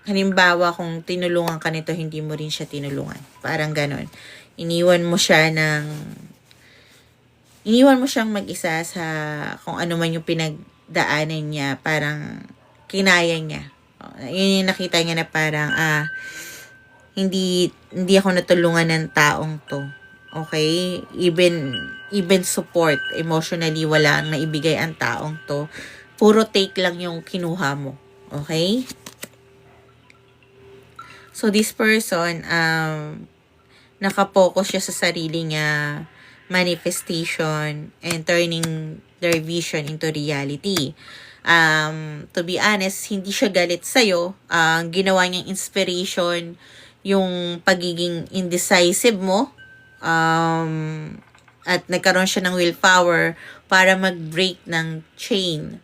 halimbawa kung tinulungan ka nito, hindi mo rin siya tinulungan. Parang ganon. Iniwan mo siyang mag-isa sa kung ano man yung pinagdaanan niya, parang kinaya niya. Yun yung nakita niya na parang, hindi ako natulungan ng taong to. Okay? Even support, emotionally, wala ang naibigay ang taong to. Puro take lang yung kinuha mo. Okay? So, this person, nakapokus siya sa sarili niya, manifestation, and turning their vision into reality. To be honest, hindi siya galit sa'yo. Ginawa niyang inspiration yung pagiging indecisive mo. At nagkaroon siya ng willpower para mag-break ng chain.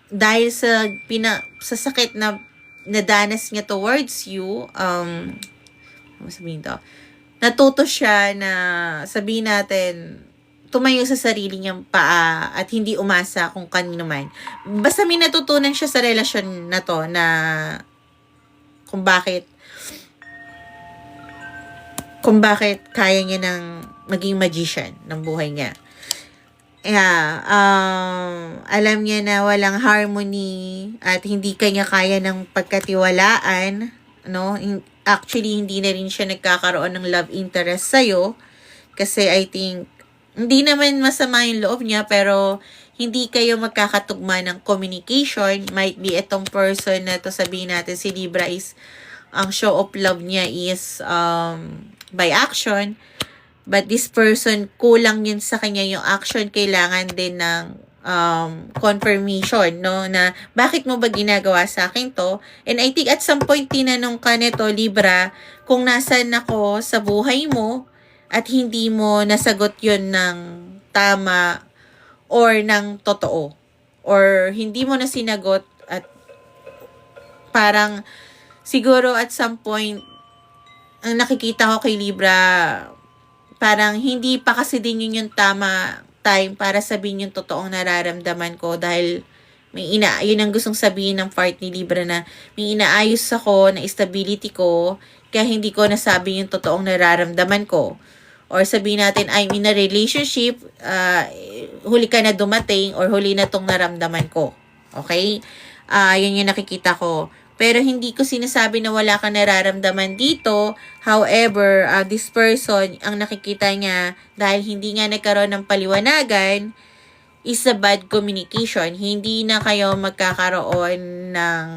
Dahil sa sakit na nadanas niya towards you, sabihin to, natuto siya na, sabihin natin, tumayo sa sarili niyang paa at hindi umasa kung kanino man. Basta may natutunan siya sa relasyon na to na kung bakit kaya niya ng maging magician ng buhay niya. Yeah, alam niya na walang harmony at hindi kanya kaya ng pagkatiwalaan, no? Actually, hindi na rin siya nagkakaroon ng love interest sa'yo kasi I think, hindi naman masama yung loob niya pero hindi kayo magkakatugma ng communication. Might be itong person na to, sabihin natin si Libra is, ang show of love niya is by action. But this person, kulang yun sa kanya yung action. Kailangan din ng confirmation, no? Na bakit mo ba ginagawa sa akin to? And I think at some point tinanong ka nito, Libra, kung nasan ako sa buhay mo at hindi mo nasagot yun ng tama or ng totoo. Or hindi mo na sinagot at parang siguro at some point ang nakikita ko kay Libra, parang hindi pa kasi din yun yung tama time para sabihin yung totoong nararamdaman ko dahil yun ang gustong sabihin ng part ni Libra na may inaayos ako na stability ko kaya hindi ko nasabi yung totoong nararamdaman ko. Or sabihin natin, I'm in a relationship, huli ka na dumating or huli na tong naramdaman ko. Okay? Yun yung nakikita ko. Pero hindi ko sinasabi na wala kang nararamdaman dito. However, this person, ang nakikita niya, dahil hindi nga nagkaroon ng paliwanagan, is a bad communication. Hindi na kayo magkakaroon ng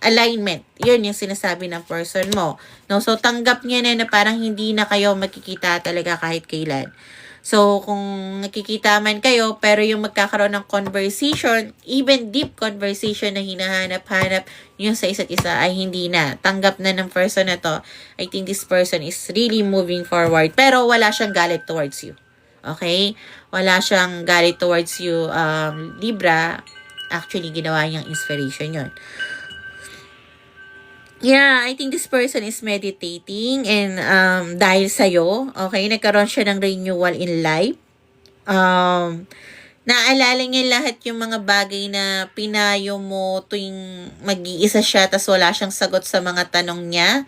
alignment. Yun yung sinasabi ng person mo. No? So, tanggap niya na parang hindi na kayo magkikita talaga kahit kailan. So, kung nakikita man kayo, pero yung magkakaroon ng conversation, even deep conversation na hinahanap-hanap yung sa isa't isa ay hindi na. Tanggap na ng person na to. I think this person is really moving forward. Pero wala siyang galit towards you. Okay? Wala siyang galit towards you, Libra. Actually, ginawa niyang inspiration yun. Yeah, I think this person is meditating and dahil sa'yo, okay, nagkaroon siya ng renewal in life. Naalala niya lahat yung mga bagay na pinayo mo tuwing mag-iisa siya tas wala siyang sagot sa mga tanong niya.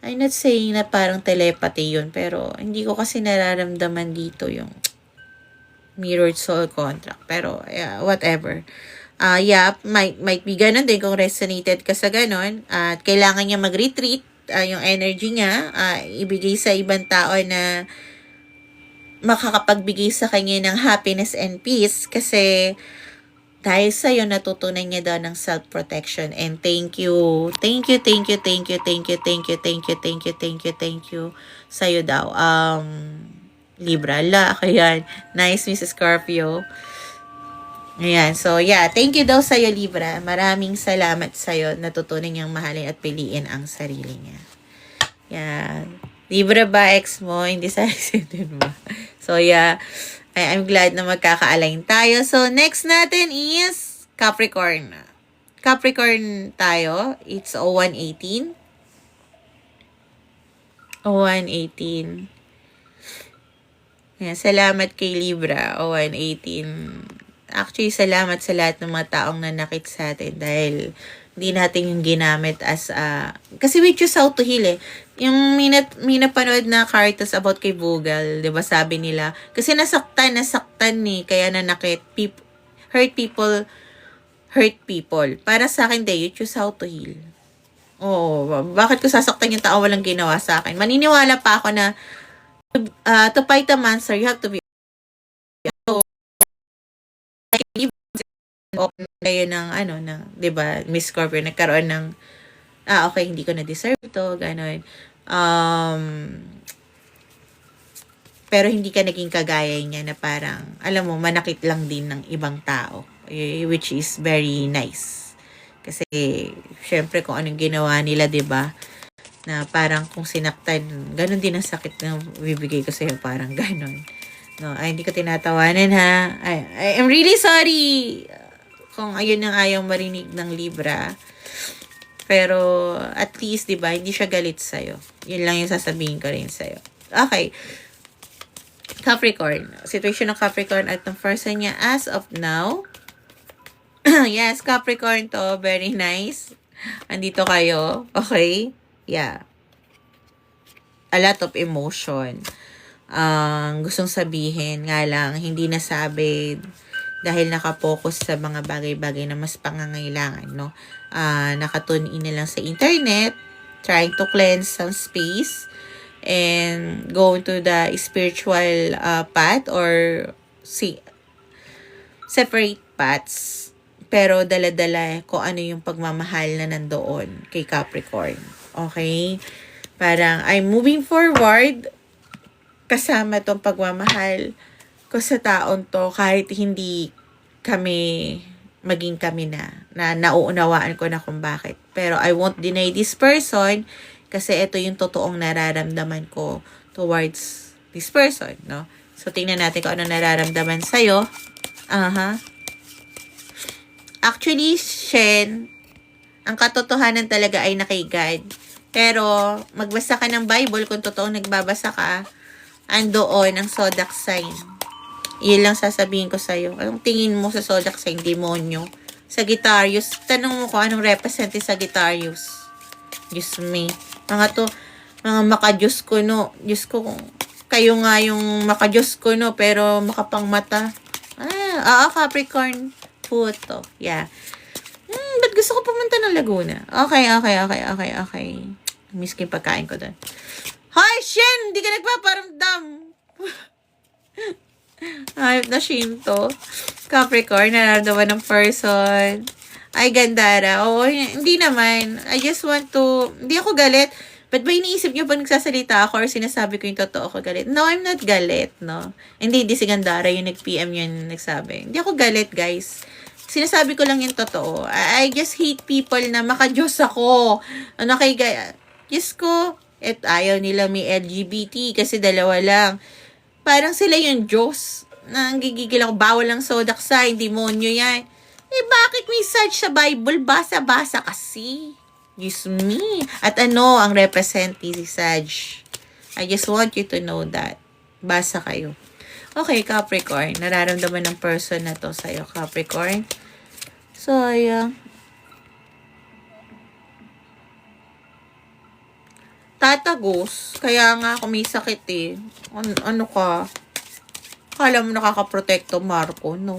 I'm not saying na parang telepathy yun, pero hindi ko kasi nararamdaman dito yung mirrored soul contract. Pero, yeah, whatever. Yeah, might be ganun din kung resonated ka sa ganun. At kailangan niya mag-retreat, yung energy niya, ibigay sa ibang tao na makakapagbigay sa kanya ng happiness and peace kasi dahil sa'yo natutunan niya daw ng self-protection. And thank you sa'yo daw. Libra, kaya nice, Mrs. Scorpio. Ayan. So, yeah. Thank you daw sa'yo, Libra. Maraming salamat sa'yo. Natutunan niyang mahalin at piliin ang sarili niya. Yan. Libra ba, ex mo? Hindi sa accident mo. So, yeah. I'm glad na magkaka-align tayo. So, next natin is Capricorn. Capricorn tayo. It's 0118. 0118. Ayan. Salamat kay Libra. 0118. Actually, salamat sa lahat ng mga taong nanakit sa atin dahil hindi natin yung ginamit as kasi we choose how to heal eh. Yung may napanood na cartas about kay Bugal, 'di ba sabi nila, kasi nasaktan ni kaya nanakit. Hurt people. Para sa akin, you choose how to heal. Oh, bakit ko sasaktan yung tao walang ginawa sa akin? Maniniwala pa ako na to fight a monster, you have to be kayo ng ng 'di ba, Miss Scorpio nagkaroon ng okay, hindi ko na deserve to, gano'n. Pero hindi ka naging kagaya niya na parang alam mo manakit lang din ng ibang tao, which is very nice. Kasi syempre kung anong ginawa nila, 'di ba? Na parang kung sinaktan, gano'n din ang sakit na bibigay ko sa'yo, parang gano'n. No, hindi ko tinatawanan ha. I'm really sorry kung ayun ang ayaw marinig ng Libra. Pero at least, 'di ba, hindi siya galit sa'yo. Yun lang yung sasabihin ko rin sa'yo. Okay. Capricorn. Situation ng Capricorn at ng person niya as of now. Yes, Capricorn to. Very nice. Andito kayo, okay? Yeah. A lot of emotion. Ang gustong sabihin nga lang, hindi nasabi dahil nakapokus sa mga bagay-bagay na mas pangangailangan, no? Nakatune in na lang sa internet, trying to cleanse some space, and go into the spiritual path or separate paths. Pero dala-dala kung ano yung pagmamahal na nandoon kay Capricorn. Okay? Parang I'm moving forward kasama tong pagmamahal ko sa taon to kahit hindi kami maging kami na nauunawaan ko na kung bakit. Pero I won't deny this person kasi ito yung totoong nararamdaman ko towards this person, no? So, tingnan natin kung ano nararamdaman sa'yo. Actually, Shen, ang katotohanan talaga ay nakay God. Pero, magbasa ka ng Bible kung totoong nagbabasa ka, andoon ang zodiac sign. Yun lang sasabihin ko sa'yo. Anong tingin mo sa zodiac sign? Demonyo. Sagittarius. Tanong mo ko anong represent sa Sagittarius. Diyos me. Mga makadiyos ko, no. Diyos ko, kayo nga yung makadiyos ko, no. Pero makapangmata. Capricorn. Puto. Yeah. Ba't gusto ko pumunta ng Laguna? Okay. Miss ko yung pagkain ko doon. Hoy, Shen! Hindi ka nagpaparamdam! Ayop na Shinto. Capricorn, nararamdaman ng person. Ay, Gandara. Oo, hindi naman. I just want to... Hindi ako galit. Ba't ba iniisip niyo pag nagsasalita ako or sinasabi ko yung totoo ko galit? No, I'm not galit, no? Hindi si Gandara yung nag-PM yun nagsabi. Hindi ako galit, guys. Sinasabi ko lang yung totoo. I just hate people na makadiyos ako. Ano kay guys? Diyos ko. At ayaw nila may LGBT kasi dalawa lang. Parang sila yung Diyos. Nanggigigil ako. Bawal lang zodiac sign. Demonyo yan. Eh, bakit may search sa Bible? Basa-basa kasi. Diyos me. At ano ang represent si Sag? I just want you to know that. Basa kayo. Okay, Capricorn. Nararamdaman ng person na to sa'yo, Capricorn. Sayang. Tatagos. Kaya nga ako may sakit eh. Ano ka? Kala mo nakakaprotekto, Marco? No.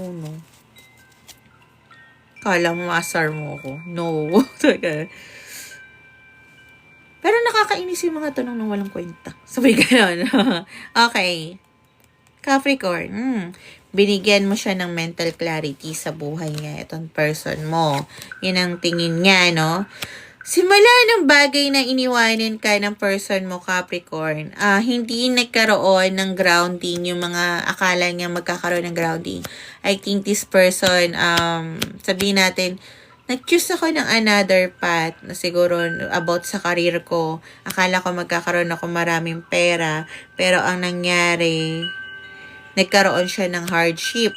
Kala mo maasar mo ako? No. Pero nakakainis yung mga tanong nang walang kwenta. Sabi gano'n. Okay. Capricorn. Binigyan mo siya ng mental clarity sa buhay niya. Itong person mo. Yun ang tingin niya, no? Simula ng bagay na iniwanan ka ng person mo, Capricorn, hindi nagkaroon ng grounding yung mga akala niya magkakaroon ng grounding. I think this person, sabihin natin, nag-choose ako ng another path na siguro about sa career ko. Akala ko magkakaroon ako maraming pera, pero ang nangyari, nagkaroon siya ng hardship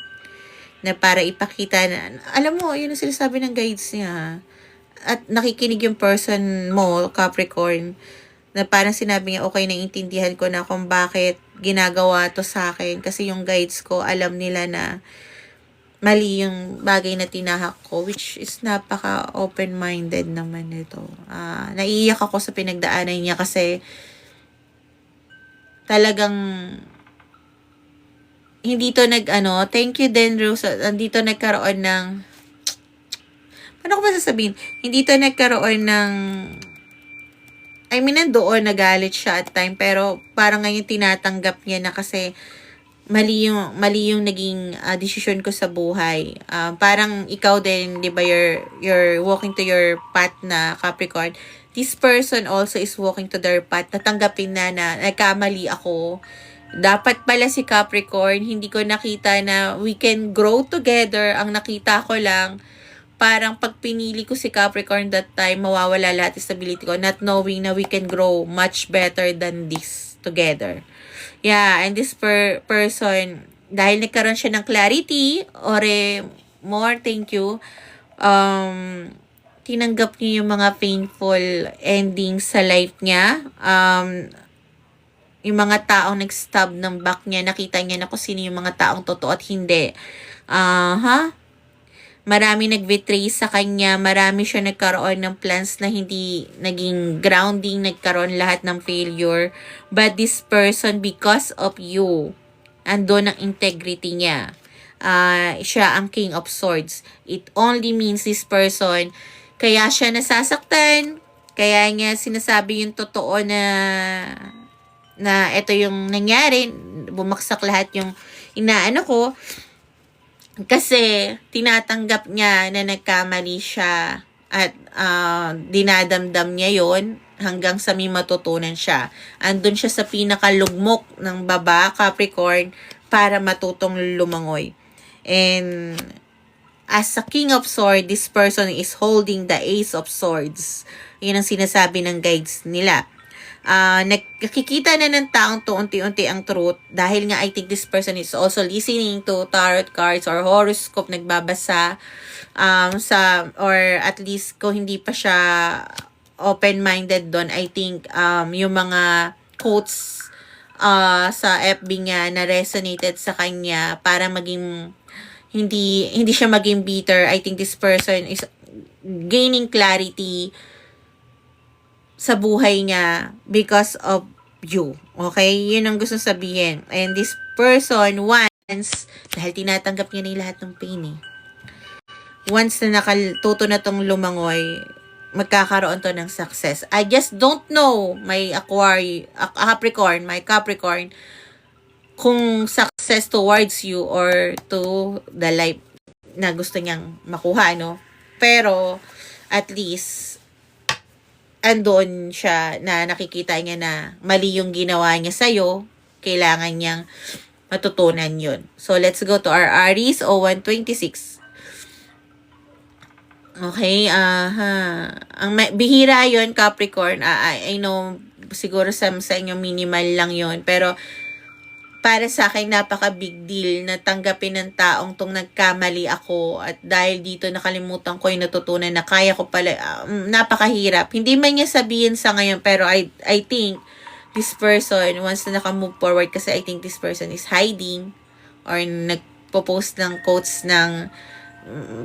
na para ipakita na, alam mo, yun ang sinasabi ng guides niya, at nakikinig yung person mo, Capricorn, na parang sinabi niya, okay, naiintindihan ko na kung bakit ginagawa to sa akin. Kasi yung guides ko, alam nila na mali yung bagay na tinahak ko, which is napaka open-minded naman ito. Naiiyak ako sa pinagdaanan niya kasi talagang hindi to thank you din, Rose, dito nagkaroon ng ano ko ba sasabihin? Hindi to nagkaroon ng nandoon nagalit siya at time pero parang ngayon tinatanggap niya na kasi mali yung naging decision ko sa buhay. Parang ikaw din, 'di ba, you're walking to your path na Capricorn. This person also is walking to their path. Tatanggapin na nagkamali ako. Dapat pala si Capricorn, hindi ko nakita na we can grow together. Ang nakita ko lang parang pag pinili ko si Capricorn that time, mawawala lahat ng stability ko, not knowing na we can grow much better than this together. Yeah, and this person, dahil nagkaroon siya ng clarity, more, thank you, tinanggap niya yung mga painful endings sa life niya, yung mga taong nag-stab ng back niya, nakita niya na kung sino yung mga taong totoo at hindi. marami nag-betray sa kanya, marami siya nagkaroon ng plans na hindi naging grounding, nagkaroon lahat ng failure. But this person, because of you, andun ang integrity niya. Siya ang King of Swords. It only means this person, kaya siya nasasaktan, kaya niya sinasabi yung totoo na ito yung nangyari, bumagsak lahat yung inaano ko, kasi tinatanggap niya na nagkamali siya at dinadamdam niya yon hanggang sa may matutunan siya. Andun siya sa pinakalugmok ng baba, Capricorn, para matutong lumangoy. And as a King of Swords, this person is holding the Ace of Swords. Yun ang sinasabi ng guides nila. Nakikita na ng taong to unti-unti ang truth dahil nga I think this person is also listening to tarot cards or horoscope, nagbabasa or at least kung hindi pa siya open-minded doon, I think yung mga quotes sa FB niya na resonated sa kanya para maging hindi siya maging bitter. I think this person is gaining clarity sa buhay niya because of you. Okay? Yun ang gusto sabihin. And this person once, dahil tinatanggap niya na lahat ng pain eh. Once na nakatuto na tong lumangoy, magkakaroon to ng success. I just don't know, my Capricorn, kung success towards you or to the life na gusto niyang makuha, no? Pero, at least, andun siya na nakikita niya na mali yung ginawa niya sa'yo, kailangan niyang matutunan yun. So, let's go to our Aries 0126. Okay, ang bihira yon Capricorn. I know, siguro sa inyo minimal lang yon, pero para sa akin, napaka big deal na tanggapin ng taong tong nagkamali ako at dahil dito nakalimutan ko yung natutunan na kaya ko pala, napakahirap. Hindi man niya sabihin sa ngayon, pero I think this person, once na naka-move forward, kasi I think this person is hiding or nagpo-post ng quotes ng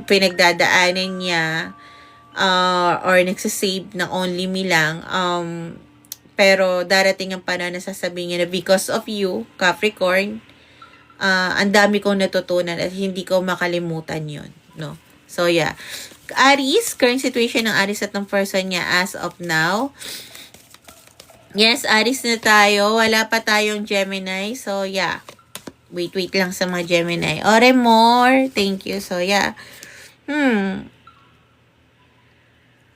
pinagdadaanan niya or nagsasave ng only me lang, pero darating ang panahon na sasabihin niya na because of you, Capricorn, ang dami kong natutunan at hindi ko makalimutan yon, no? So, yeah. Aries, current situation ng Aries at ng person niya as of now. Yes, Aries na tayo. Wala pa tayong Gemini. So, yeah. Wait lang sa mga Gemini. Ore more. Thank you. So, yeah.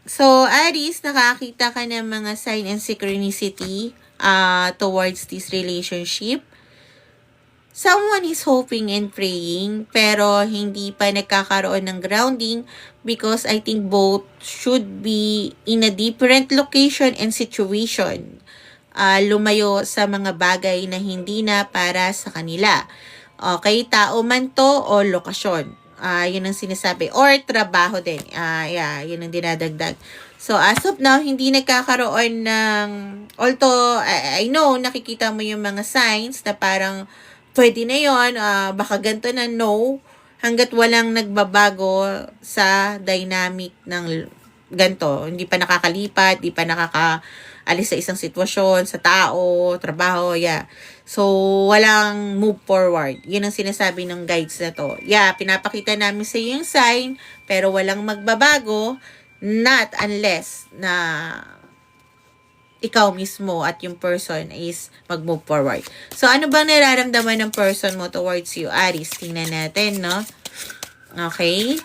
So, Aries, nakakita ka ng mga sign and synchronicity towards this relationship. Someone is hoping and praying, pero hindi pa nagkakaroon ng grounding because I think both should be in a different location and situation. Lumayo sa mga bagay na hindi na para sa kanila. Okay, tao man to o lokasyon. Yun ang sinasabi. Or trabaho din. Yun ang dinadagdag. So, as of now, hindi nagkakaroon ng, although, I know, nakikita mo yung mga signs na parang, pwede na yun, baka ganito na, no, hanggat walang nagbabago sa dynamic ng ganito. Hindi pa nakakalipat, hindi pa nakakaalis sa isang sitwasyon, sa tao, trabaho, So, walang move forward. Yun ang sinasabi ng guides na to. Pinapakita namin sa iyo yung sign, pero walang magbabago, not unless na ikaw mismo at yung person is mag-move forward. So, ano bang nararamdaman ng person mo towards you, Aries? Tingnan natin, no? Okay.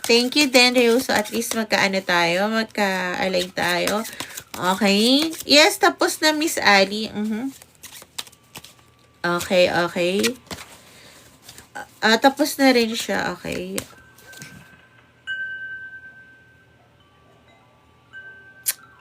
Thank you, Denryu. So, at least magka-align tayo. Okay. Yes, tapos na, Miss Ali. Okay. Tapos na rin siya. Okay.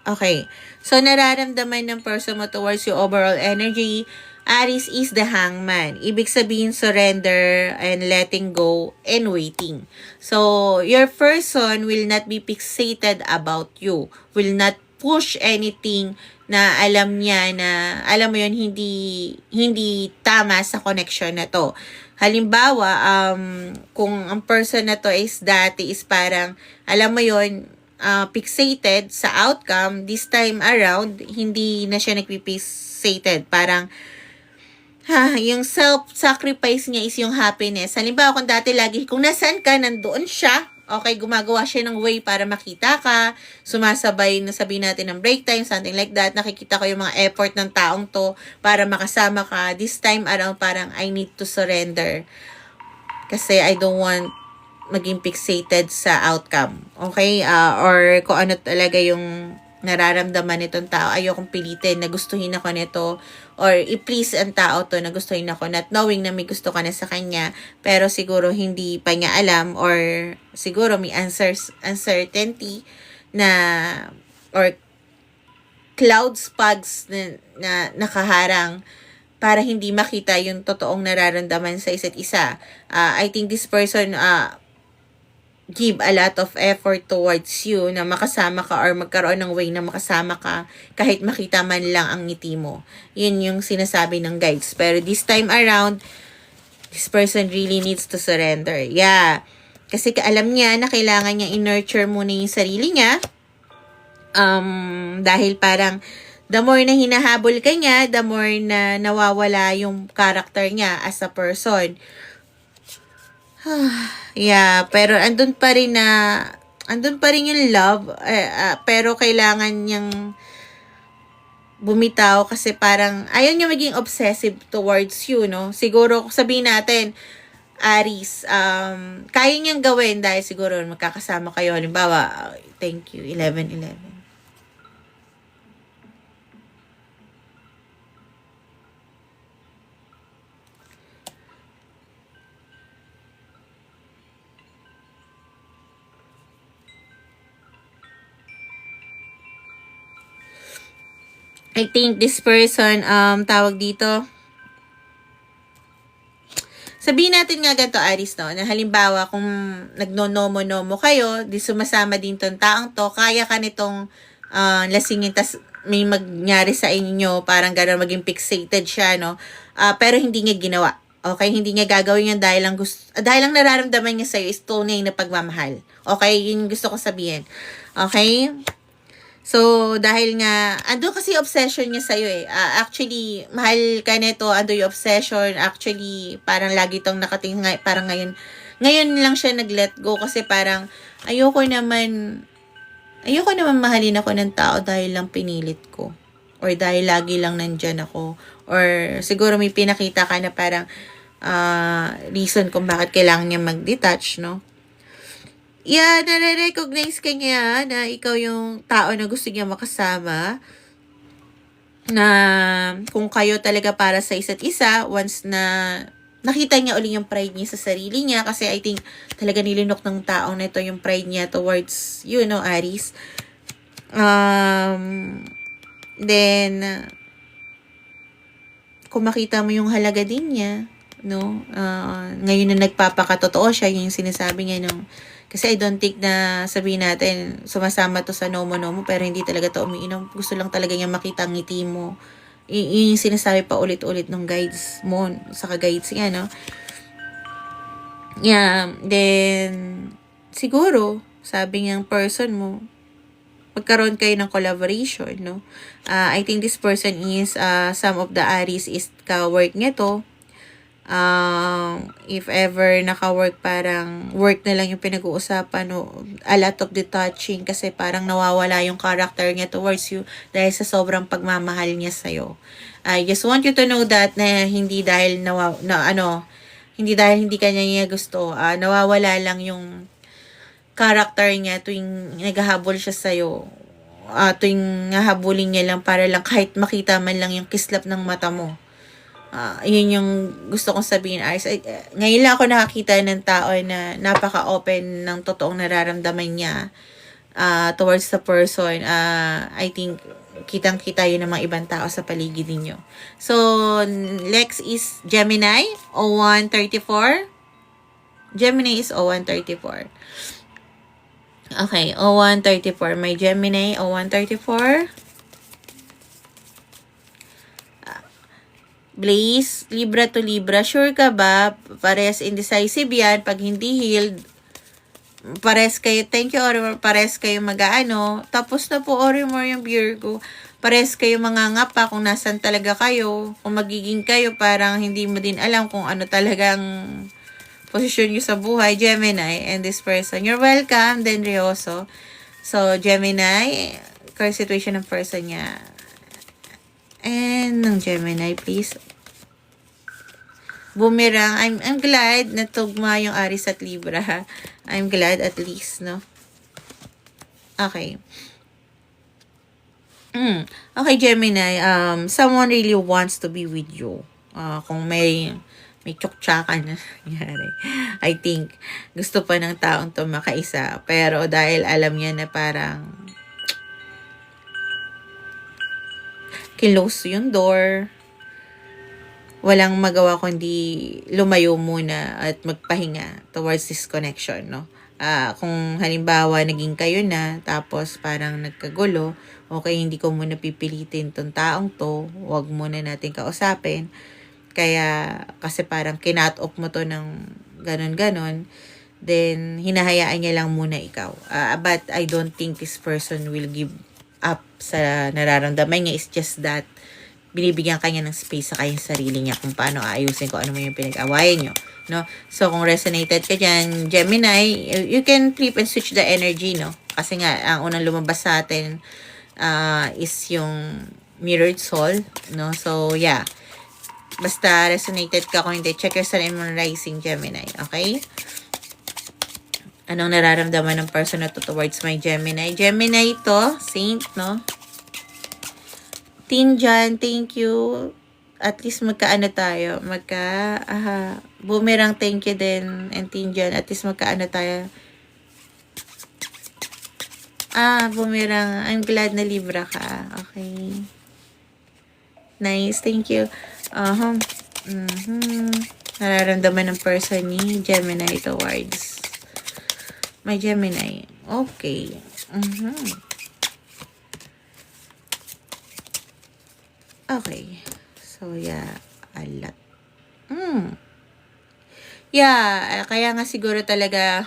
Okay. So, nararamdaman ng person mo towards your overall energy. Aries is the hangman. Ibig sabihin, surrender and letting go and waiting. So, your person will not be fixated about you. Will not push anything na alam niya na, alam mo yun, hindi tama sa connection na to. Halimbawa, kung ang person na to is dati is parang, alam mo yon, fixated sa outcome, this time around, hindi na siya nagpipixated. Parang, yung self-sacrifice niya is yung happiness. Halimbawa, kung dati lagi, kung nasaan ka, nandoon siya. Okay, gumagawa siya ng way para makita ka. Sumasabay na sabihin natin ng break time, something like that. Nakikita ko yung mga effort ng taong to para makasama ka. This time around, parang I need to surrender. Kasi I don't want maging fixated sa outcome. Okay? Or kung ano talaga yung nararamdaman nitong tao, ayokong pilitin na gustuhin ako nito or i-please ang tao to na gustuhin ako, not knowing na may gusto ka na sa kanya, pero siguro hindi pa niya alam or siguro may uncertainty na or clouds pugs na nakaharang para hindi makita yung totoong nararamdaman sa isa't isa. I think this person give a lot of effort towards you na makasama ka or magkaroon ng way na makasama ka kahit makita man lang ang ngiti mo. Yun yung sinasabi ng guides. Pero this time around, this person really needs to surrender. Yeah. Kasi alam niya na kailangan niya i-nurture muna yung sarili niya. Dahil parang the more na hinahabol ka niya, the more na nawawala yung character niya as a person. Yeah, pero andun pa rin yung love, pero kailangan niyang bumitaw kasi parang ayaw niya maging obsessive towards you, no? Siguro sabihin natin, Aries, kaya niyang gawin dahil siguro magkakasama kayo. Halimbawa, thank you, 11-11. I think this person, tawag dito, sabihin natin nga ganito, Aris, no, na halimbawa, kung nagno-nomo-nomo kayo, di sumasama din tong taong to, kaya ka nitong lasingin, tas may magnyari sa inyo, parang gano'n, maging fixated siya, no, pero hindi niya ginawa. Okay, hindi niya gagawin yan dahil lang nararamdaman niya sa'yo is tunay na pagmamahal. Okay, yun yung gusto ko sabihin. Okay? So, dahil nga, ando kasi obsession niya sa'yo eh. Actually, mahal ka nito, ando yung obsession. Actually, parang lagi itong nakatingin, parang ngayon lang siya nag-let go kasi parang ayoko naman mahalin ako ng tao dahil lang pinilit ko. Or dahil lagi lang nandyan ako. Or siguro may pinakita ka na parang reason kung bakit kailangan niya mag-detach, no? Yeah, nare-recognize ka niya na ikaw yung tao na gusto niya makasama. Na kung kayo talaga para sa isa't isa, once na nakita niya uli yung pride niya sa sarili niya, kasi I think talaga nilinok ng tao na ito yung pride niya towards you, no, Aries. Then, kung makita mo yung halaga din niya, no, ngayon na nagpapakatotoo siya, yung sinasabi niya, no, kasi I don't think na sabihin natin, sumasama to sa nomo-nomo, pero hindi talaga to umiinom. Gusto lang talaga niya makita ang ngiti mo. Yung sinasabi pa ulit-ulit ng guides mo, saka guides niya, no? Yeah, then, siguro, sabi niyang person mo, magkaroon kayo ng collaboration, no? I think this person is, some of the Aries is ka-work niya to. If ever naka-work, parang work na lang yung pinag-uusapan, no? A lot of detaching kasi parang nawawala yung character niya towards you dahil sa sobrang pagmamahal niya sa'yo. I just want you to know that na hindi dahil hindi dahil hindi kanya niya gusto, nawawala lang yung character niya tuwing naghahabol siya sa'yo. Tuwing nahabulin niya lang para lang kahit makita man lang yung kislap ng mata mo. Yun yung gusto kong sabihin, Aris. Ngayon lang ako nakakita ng tao na napaka-open ng totoong nararamdaman niya towards the person. I think kitang-kita yun ng mga ibang tao sa paligid ninyo. So, Lex is Gemini, 0134. Gemini is 0134. Okay, 0134. May Gemini, 0134. Blaze, Libra to Libra, sure ka ba? Parehas indecisive yan. Pag hindi healed, pares kayo, thank you Orimor, pares kayo mag-aano. Tapos na po Orimor yung Virgo. Pares kayo mangangapa kung nasan talaga kayo. Kung magiging kayo, parang hindi mo din alam kung ano talagang posisyon nyo sa buhay. Gemini and this person. You're welcome, then Rioso. So, Gemini, current situation ng person niya. And ng Gemini, please. Boomerang, I'm glad na tugma yung Aries at Libra. I'm glad at least, no? Okay. Okay, Gemini, someone really wants to be with you. Kung may tsuktsakan na nangyari. I think, gusto pa ng taong to makaisa. Pero dahil alam niya na parang close yung door, walang magawa kundi lumayo muna at magpahinga towards this connection, no? Kung halimbawa naging kayo na, tapos parang nagkagulo, okay, hindi ko muna pipilitin tong taong to, wag muna natin kausapin. Kaya, kasi parang kinat off mo to ng ganon-ganon, then hinahayaan niya lang muna ikaw. But I don't think this person will give up sa nararamdaman niya. It's just that binibigyan kanya ng space sa kanyang sarili niya kung paano aayusin ko ano mo yung pinag-awayan nyo, no? So, kung resonated ka dyan, Gemini, you can flip and switch the energy, no? Kasi nga, ang unang lumabas sa atin is yung mirrored soul, no? So, yeah. Basta resonated ka, kung hindi, check your sun and moon rising, Gemini, okay? Anong nararamdaman ng person na to towards my Gemini? Gemini to, Saint, no? Tinjan, thank you. At least magkaano tayo. Boomerang, thank you din. And Tinjan, at least magkaano tayo. Boomerang, I'm glad na Libra ka. Okay. Nice, thank you. Nararamdaman ng person ni Gemini towards my Gemini. Okay. Okay. So, yeah. A lot. Yeah. Kaya nga siguro talaga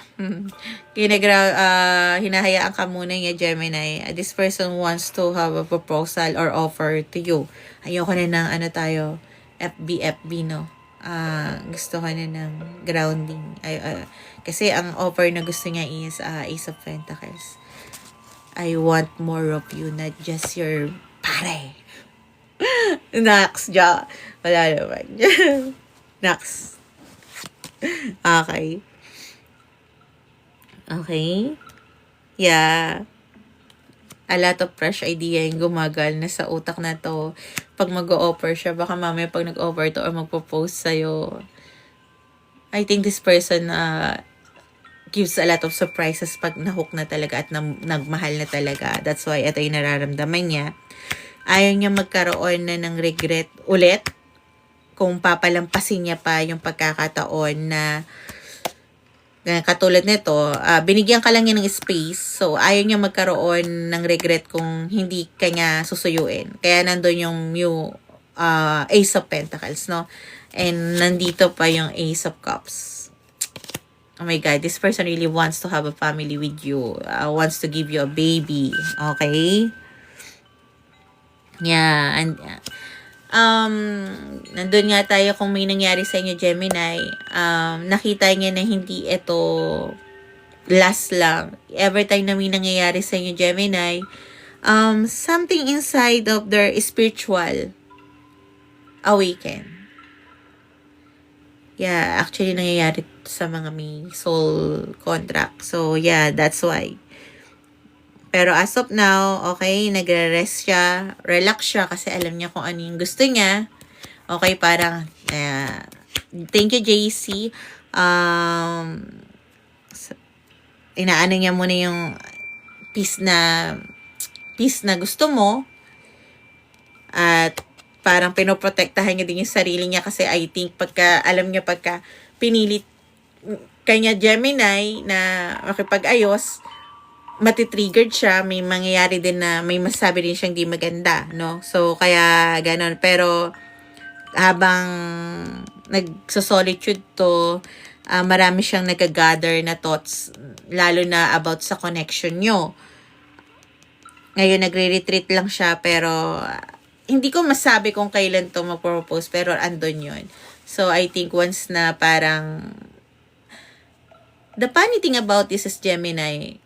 hinahayaan ka muna niya, Gemini. This person wants to have a proposal or offer to you. Ayoko na ng tayo, FB, no? Gusto ko na ng grounding. Kasi ang offer na gusto niya is Ace of Pentacles. I want more of you, not just your pare. Nax, ja. Wala naman. Nax. Okay. Okay. Yeah. A lot of fresh idea yung gumagal na sa utak na to. Pag mag-o-offer siya, baka mamaya pag nag-offer to or magpo-post sa'yo, I think this person gives a lot of surprises pag nahook na talaga at nagmahal na talaga. That's why ito yung nararamdaman niya. Ayaw niya magkaroon na ng regret ulit kung papalampasin niya pa yung pagkakataon na katulad nito, binigyan ka lang niya ng space, so ayaw niya magkaroon ng regret kung hindi kanya susuyuin. Kaya nandun yung Ace of Pentacles, no? And nandito pa yung Ace of Cups. Oh my God, this person really wants to have a family with you, wants to give you a baby, okay? Yeah, and nandun nga tayo kung may nangyari sa inyo, Gemini. Nakita niya na hindi ito last lang. Every time na may nangyayari sa inyo, Gemini, something inside of their spiritual awaken. Yeah, actually nangyayari sa mga may soul contract. So, yeah, that's why. Pero as of now, okay, nagre-rest siya, relax siya kasi alam niya kung ano yung gusto niya. Okay, parang, thank you, JC. Inaano niya muna yung peace na gusto mo. At parang pinoprotektahan niya din yung sarili niya kasi I think alam niya pagka pinilit kanya Gemini na makipag-ayos, matitriggered siya, may mangyayari din na may masasabi din siyang di maganda, no? So, kaya ganon. Pero, habang nagso-solitude to, marami siyang nag-gather na thoughts, lalo na about sa connection nyo. Ngayon, nagre-retreat lang siya, pero hindi ko masabi kung kailan to mag-propose, pero andun yun. So, I think once na parang, the funny thing about this is Gemini,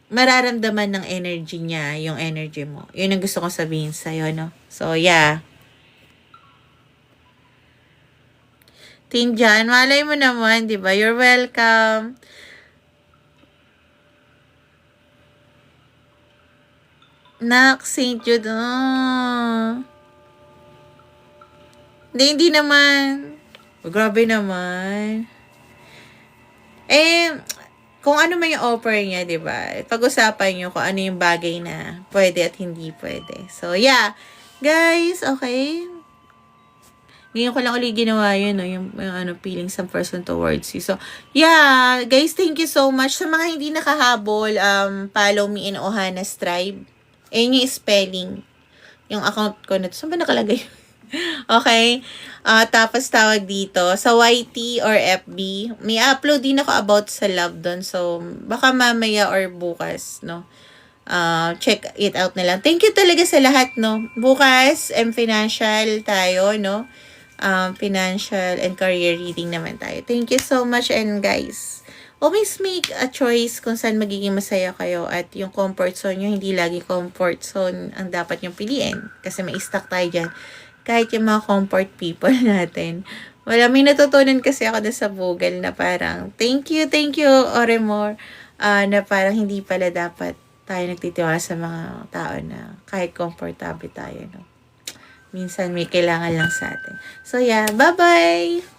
mararamdaman ng energy niya, yung energy mo. Yun ang gusto ko sabihin sa'yo, no? So, yeah. Tinjan, malay mo naman, di ba? You're welcome. Nak, St. Jude. Oh. Hindi naman. Grabe naman. Kung ano man yung offer niya, di ba? Pag-usapan nyo kung ano yung bagay na pwede at hindi pwede. So, yeah. Guys, okay. Ngayon ko lang ulit ginawa yun, no? Yung feeling some person towards you. So, yeah. Guys, thank you so much. Sa mga hindi nakahabol, follow me in Ohana's Tribe. Yung spelling. Yung account ko na to. Saan ba nakalagay? Okay. Tapos tawag dito, sa YT or FB, may upload din ako about sa love doon. So, baka mamaya or bukas, no? Check it out na lang. Thank you talaga sa lahat, no? Bukas, financial tayo, no? Financial and career reading naman tayo. Thank you so much, and guys, always make a choice kung saan magiging masaya kayo, at yung comfort zone nyo, hindi lagi comfort zone ang dapat nyong piliin. Kasi may stuck tayo dyan. Kahit yung mga comfort people natin. May natutunan kasi ako na sa Google na parang, thank you, Oremore, na parang hindi pala dapat tayo nagtitiwala sa mga tao na kahit comfortable tayo, no? Minsan may kailangan lang sa atin. So, yeah, bye-bye!